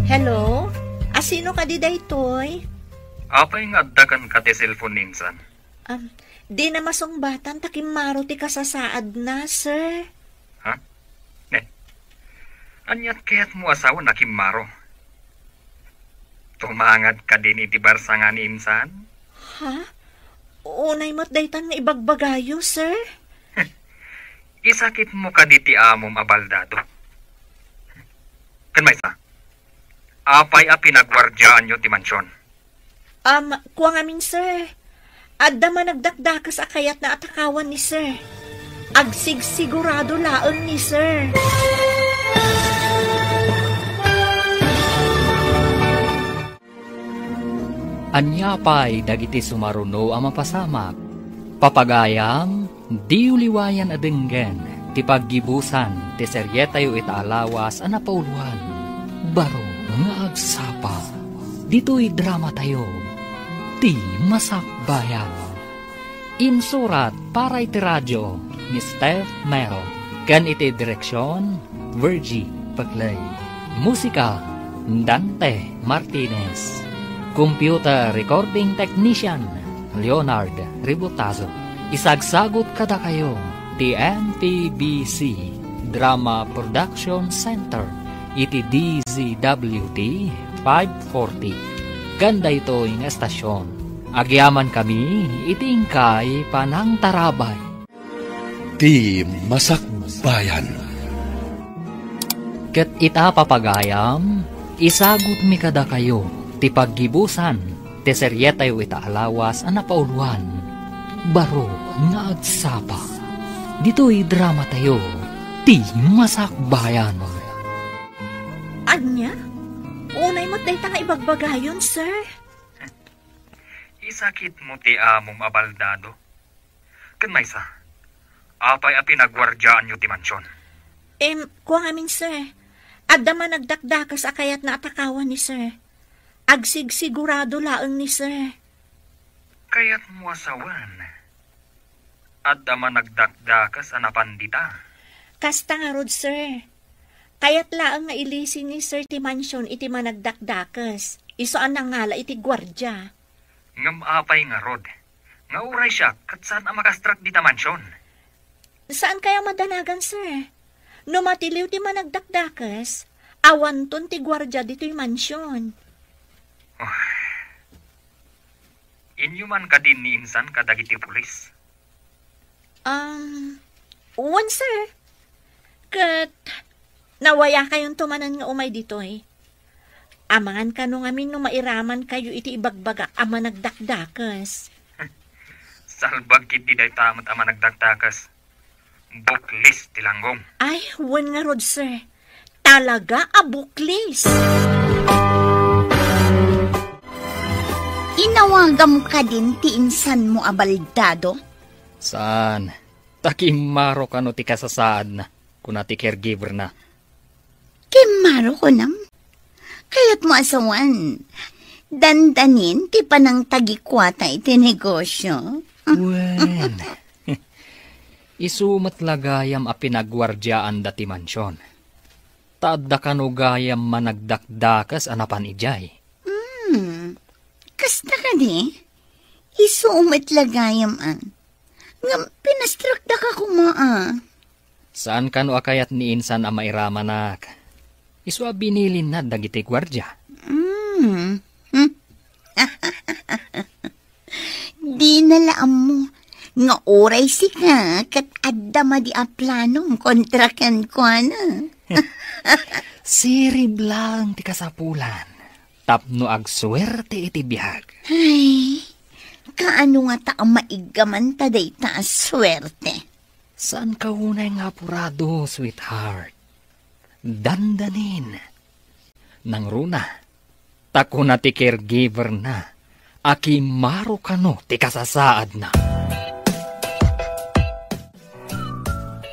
Hello? Asino ka di daytoy? Apay nga dagan ka ti cellphone ninsan. Di na masungbatan takimaro ti kasasaad na, sir. Ha? Ne. Anyat kaya't mo asawa na Kimaro. Tumangad ka din iti barsa nga ni insan? Ha? Unay mo't daytan nga ibagbagayo, sir. Isakit mo ka di ti amom abaldado. Kan may sa? Apay a pinagwardyaan nyo ti mansyon. Kuwang amin, sir. Adda man nagdakdakas akayat na atakawan ni sir. Agsigsigurado laeng ni sir. Anyapay dagiti sumaruno ang mapasamak. Papagayam, di uliwayan adenggen, ti paggibusan, ti seryetayo itaalawas ang napauluan. Baro nga agsapa, dito'y drama tayo, ti masakbayan. Insurat para iti radyo, ni Steph Mel, kan iti direksyon, Virgie Paglay. Musika, Dante Martinez. Computer Recording Technician, Leonard Ribotazo. Isagsagot kada kayo, TNTBC Drama Production Center, iti DZWT 540. Ganda ito yung estasyon. Agyaman kami, itingkay panang tarabay. Ti Masakbayan. Ket ita papagayam, isagot mi kada kayo, ti paggibusan, ti seryetayo itaalawas ang napauluan. Baro nga agsapa, dito'y drama tayo, ti masakbayan. Anya? Unay mo't daytan nga ibagbagayon, sir. Isakit mo ti amom abaldado. Kan may sa? Apay a pinagwardyaan nyo ti mansyon. Kuwang amin, sir. Adda man nagdakdakas akayat na atakawan ni sir. Agsigsigurado laeng ni sir. Kaya't mo asawan. Adda man nagdakdakas a napandita. Kasta nga rod, sir. Kaya't laeng nga ilisin ni sir ti mansyon iti managdakdakas. Isoan na ngala iti gwardya. Ngam apay nga rod. Nga uray siya kat saan ang makastrak di ta mansyon. Saan kaya madanagan, sir? No matiliw ti managdakdakas, awan ton ti gwardya dito'y mansyon. Inyo man ka din ni insan kadagiti pulis? Uwan, sir. Kat, nawaya kayong tumanan nga umay dito eh. Amangan ka nung amin no mairaman kayo iti ibagbaga ama nagdakdakas. Salbag kit di day tamat ama nagdakdakas. Buklis tilanggong. Ay, uwan nga rod, sir. Talaga a buklis. Inawagam ka din ti insan mo abaldado? Saan? Takimaro ka no ti kasasaad na, kuna ti caregiver na. Kimaro ko nam? Kaya't mo asawan, dandanin ti panang tagikwata iti negosyo. Wen, isumat lagayam a pinagwardyaan dati mansyon. Taadda kanugayam managdakdakas anapan ijay. Kasta ka di, isumat lagayam an. Nga pinastrakda ka kumaa. Saan ka no akayat ni insan a mairamanak? Isu a binilin na dagiti gwardya. Di nalaam mo, nga oray si ka, kat adda madi a planong kontrakan ko na. Sirib lang ti kasapulan. Tapno agswerte iti biyag. Ay, kaano nga ta ang maigaman ta day ta swerte? Saan ka unay nga apurado, sweetheart? Dandanin. Nang runa, tako na ti caregiver na. Aki maro ka no ti kasasaad na.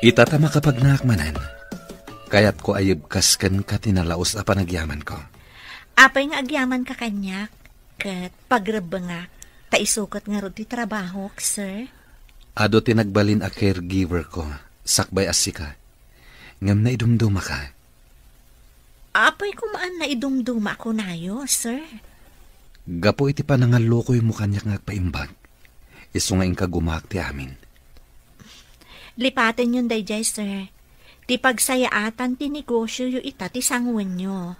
Itatama kapag nakmanan, kaya't ko ayib kasken ka tinalaos a panagyaman ko. Apay nga agyaman ka kanyak, kat pagraba nga, taisukot nga rod ti trabaho, sir. Ado tinagbalin a caregiver ko, sakbay asika. Ngam na idumduma ka. Apay kumaan na idumduma ako nayo, sir. Gapo iti panangalukoy mo kanyak nga paimbag. Isu nga inka gumak ti amin. Lipatin yun day, sir. Ti pagsayaatan ti negosyo yu ita ti sangwen nyo.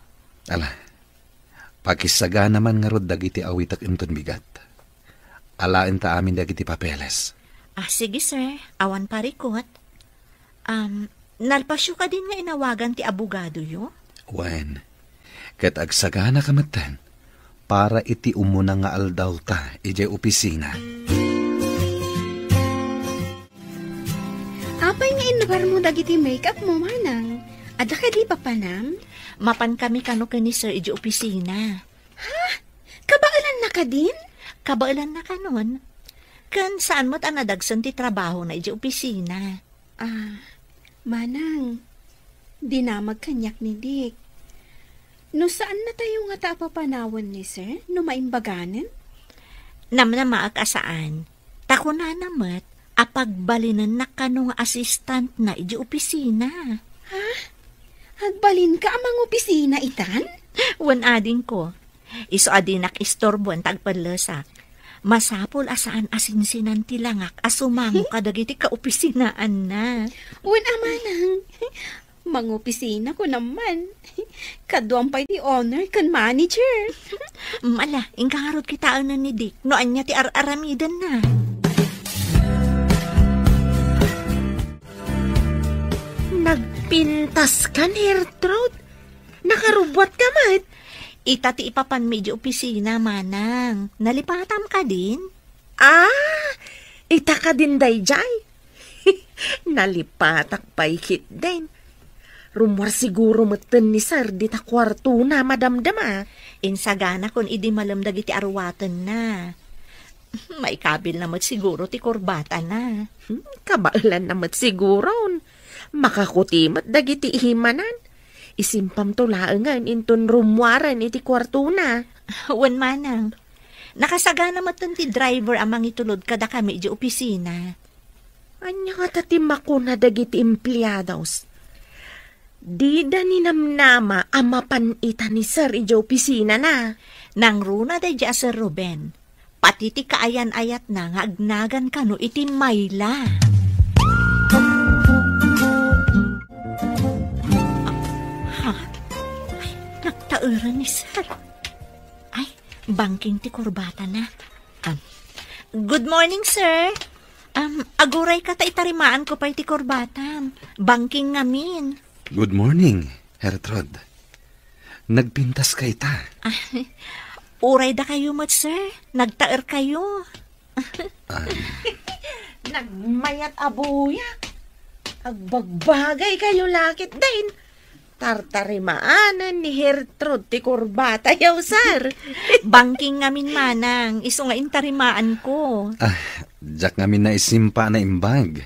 Ala, pakisaga naman nga rod dagiti awitak inton bigat. Alain ta amin dagiti papeles. Sige sir, awan parikot. Nalpasyo ka din nga inawagan ti abogado yu? Wen, ket agsagana kamatan para iti umuna nga aldaw ta ijay opisina. Apay nga inubar mo dagiti makeup mo, manang. Ada ka di papanam? Mapan kami kano ka ni sir ijay opisina. Ha? Kabailan na ka din? Kabailan na kanon. Kan saan mo't anadagsan ti trabaho na ijay opisina? Manang, dinamag kanyak ni Dick. No saan na tayo nga tapapanawan ni sir? No maimbaganan? Namnamaak asaan. Tako na namat, apagbalinan na kanong assistant na iji opisina. Ha? Agbalin ka amang opisina itan? Wan ading ko. Iso adinak istorbuan tagpadlasak. Masapol asaan asinsinan ti langak asumango kadagiti ka opisinaan na. Wan amanang. Mangopisina ko naman. Kaduang pa ti owner kan manager. Mala, ingkaharot kitaan na ni Dick. Noan niya ti aramidan na. Nagpintas ka, Gertrude? Nakarubot ka, mat? Ita ti ipapan medyo opisina, manang. Nalipatam ka din? Ita ka din, dayjay. Nalipatak paikit din. Rumor siguro meten ni sir di ta kwarto na madamdama. Insagana kon idi malamdag iti arwatan na. May kabil namat siguro ti korbata na. Kabailan namat siguro. Makakutimat dagiti ihimanan. Isimpam tulaangan inton rumwaran iti kwarto na. Wan manang. Nakasaga namat ti driver amang itulod kada kami iti opisina. Anya nga tatimak ko na dagiti emplyados. Di da ni namnama amapan ita ni sir iti opisina na. Nang runa da di Sir Ruben. Pati ti kaayan-ayat na nga agnagan kano iti Mayla. Nagtauran ni sir. Ay, banking ti korbata na. Good morning, sir. Aguray ka ta itarimaan ko pa iti korbata. Banking ngamin. Good morning, Gertrude. Nagpintas ka ita. Uray da kayo mat, sir. Nagtaer kayo. Nagmayat abuya. Agbagbagay kayo lakit din. Tartarimaanan ni Gertrude ti kurbata yaw, sir. Banking ngamin manang. Iso nga intarimaan ko. Diyak ngamin na isimpa na imbag.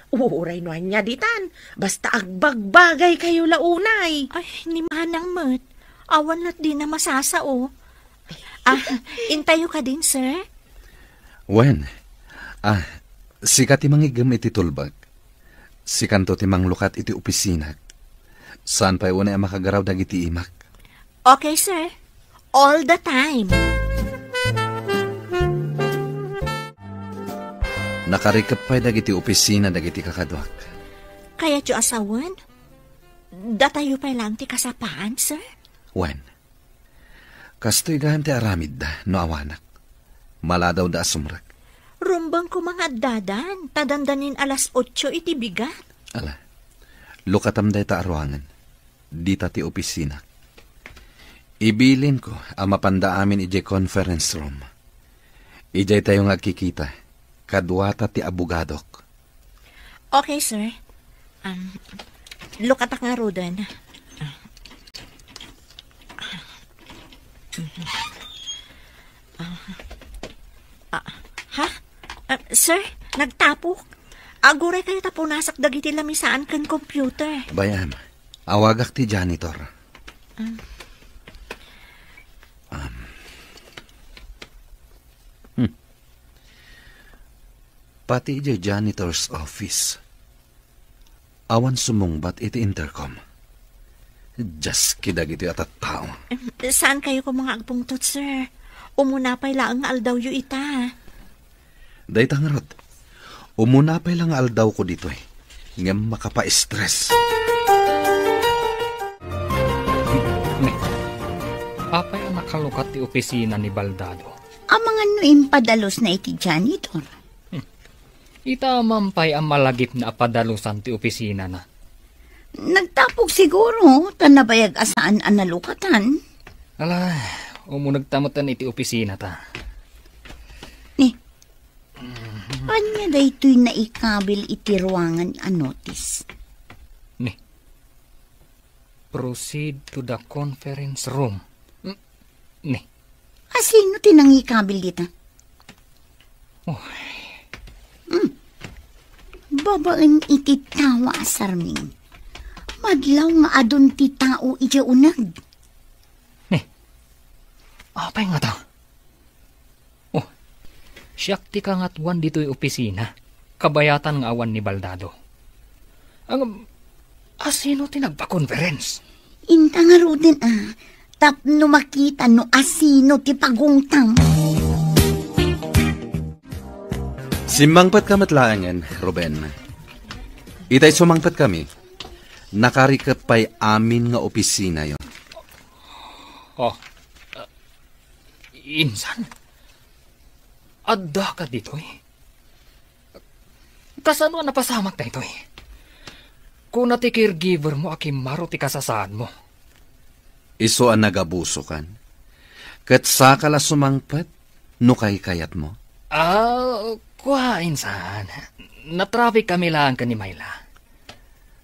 Uray no niya ditan. Basta agbagbagay kayo launay. Ay, ni manang mat. Awan lat di na masasao. Intayo ka din, sir? Wen, sikat imang igam iti tulbag. Sikanto timang lukat iti opisina. Saan pa una makagaraw dagiti imak? Okay, sir. All the time. Nakarikap pa'y dagiti opisina dagiti kakadwak. Kaya tiyo asawan? Datayo pa lang ti kasapaan, sir? Wen, kastoy gahan ti aramid da, no awanak. Maladaw da asumrak. Rumbang ko mga dadan, tadandanin alas 8 iti bigat. Ala, lukatam da ita arwangan. Dita ti opisina. Ibilin ko ang mapanda amin ijay conference room. Ijay tayo nga kikita. Kadwata ti abogadok. Okay, sir. Lukatak nga rodan. Sir, nagtapok. Aguray kayo tapunasak dagiti lamisaan kan computer. Bayam, awagak ti janitor. Pati iti janitor's office. Awan sumungbat iti intercom. Just kidag iti atat tao. Saan kayo ko mga agpungtot, sir? Umunapay lang aldaw yu ita. Dayta nga rod. Umunapay lang aldaw ko dito eh. nga makapa-stress. Apay ang nakalukat ti opisina ni Baldado. Ang mga nuimpadalos na iti janitor. Ita mampay ang malagip na apadalusan ti opisina na. Nagtapog siguro, tanabayag asaan ang nalukatan. Ala, nagtamutan iti opisina ta. Anya da ito'y naikabil iti ruangan a notice. Proceed to the conference room. Sino tinangikabil dita? Babaan iti tawa asarming. Madlaw nga adon ti tao iti unag. Apay nga ta? Siyak ti kangatuan dito'y opisina. Kabayatan nga awan ni Baldado. Sino ti nagpa-conference? Inta nga rudin tapno makita no asino ti pagungtang. Simangpat ka matlaangan, Ruben. Itay sumangpat kami. Nakarikat pa'y amin nga opisina yon. Insan? Adda ka dito Kasano ang napasamak na ito Kung nati caregiver mo, akimaro ti kasasaan mo. Iso ang nagabuso kan. Kat sakala sumangpat, no kayat mo. Insan. Na-traffic kami lang ka ni Mayla.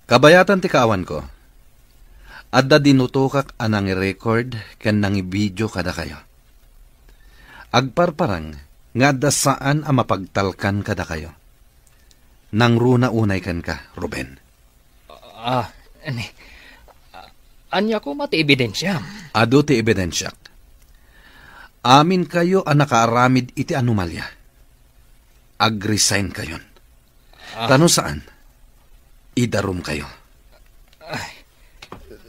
Kabayatan ti kaawan ko. Adda dinutukak anang record kan nang ibidyo kada kayo. Agparparang nga da saan ang mapagtalkan kada kayo. Nang runa unay kan ka, Ruben. Anya ko mati ebidensya. Ado ti ebidensya. Amin kayo ang nakaaramid iti anomalya. Ag-resign kayon. Tano saan? Idarum kayo.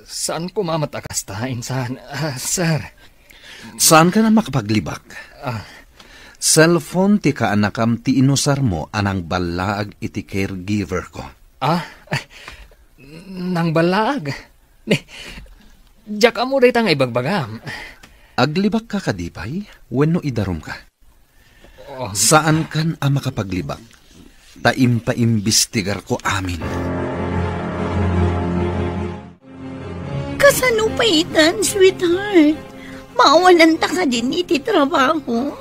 Saan ko mamatagasta, insan? Sir. Saan ka na makapaglibak? Cellphone ti kaanakam ti inusar mo anang balaag iti caregiver ko. Nang balaag? Diyak amo day tang ibagbagam. Aglibak ka kadipay, wenno idarum ka. Saan kan ang makapaglibak? Taim-paimbestigar ko amin. Kasano pa itan, sweetheart? Maawalan ta ka din iti trabaho.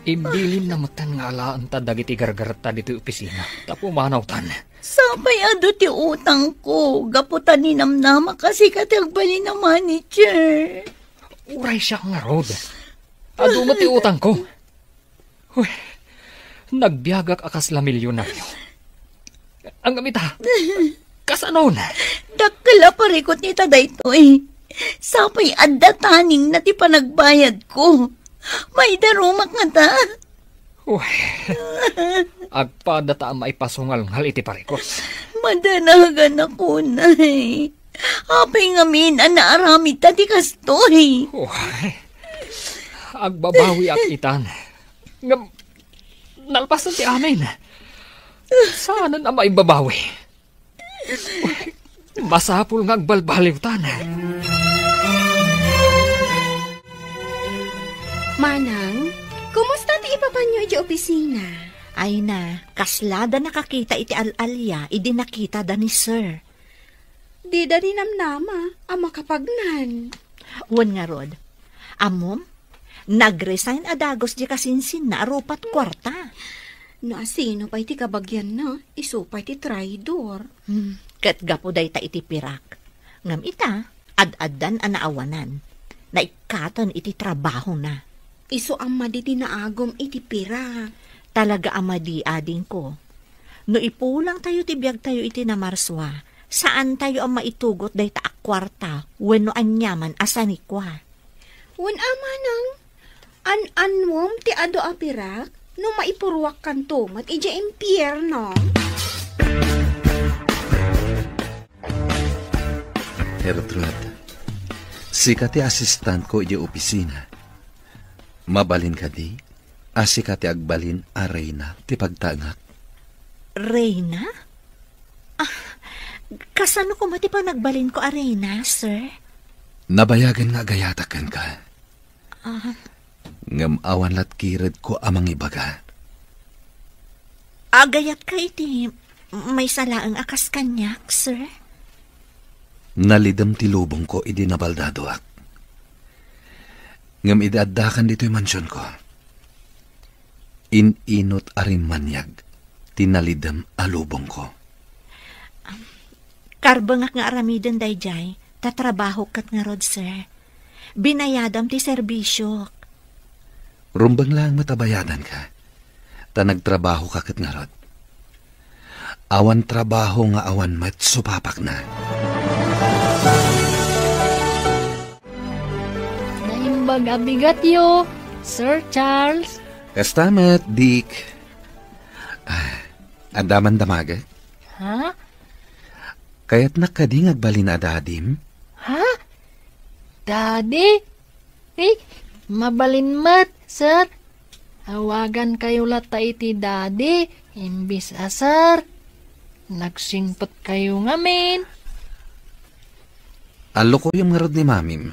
Imbilin na matan nga alaan ta dagiti gargarta dito opisina. Tapo manawtan. Sabay ado ti utang ko. Gaputan ni namnama kasi katagbali na manager. Uray siya nga road. Ado mo ti utang ko. Nagbiagak akas la milyonaryo. Ang gamita. Kasano na? Dakala parikot ni taday to Sapay adda taning na ti panagbayad ko. May darumak nga ta. Agpadata ang maipasungal ngal iti parikos. Madanagan ako na Apay ngamin ang naaramid ta ti kastoy. Agbabawi at itan. Nalpasan ti amin. Sana na maibabawi. Masapul nga agbalbaliw tan. Manang, kumusta ti ipapanyo iti opisina? Ay na, kaslada nakakita iti alalya, idi nakita da ni sir. Di da rin namnama, ang makapagnan. Wan nga rod, amom, nag-resign adagos di kasinsin na arupat kwarta. No asino pa iti kabagyan na, iso pa iti traidor. Kat gapo day ta iti pirak. Ngam ita, ad-addan anaawanan, na ikatan iti trabaho na. Iso amadi tinaagom iti pira. Talaga amadi ading ko. No ipulang tayo ti biyag tayo iti namarswa, saan tayo ang maitugot day ta akwarta, wenno anyaman asanikwa. Wen amanang, an-anwom ti ado a pirak, no maipurwak kan tumat, ija impyerno. Gertrude, sika ti assistant ko ija opisina. Mabalin ka di, asika ti agbalin a Reyna ti pagtangak. Reyna? Kasano ko mati pa nagbalin ko arena, sir? Nabayagan nga gayatakan ka. Ngam awan lat kired ko amang ibaga. Agayat ka iti may salaang akas kanyak, sir? Nalidam ti lubong ko idi nabaldadoak. Ngam idaddakan dito'y mansyon ko. Inot arin manyag, tinalidam alubong ko. Karbangak nga aramiden dayjay, tatrabaho kat nga rod, sir. Binayadam ti serbisyo. Rumbang lang matabayadan ka. Ta nagtrabaho ka kat nga rod. Awan trabaho nga awan mat supapak na. Naimbag abigat yo, Sir Charles. Estamet, Dick. Andaman damaga? Ha? Kaya't nakadingag balin adadim? Ha? Daddy? Mabalin mat, sir. Hawagan kayo lata iti daddy. Imbis sir. Nagsingpot kayo ngamin. Alo ko yung ngarod ni mamim.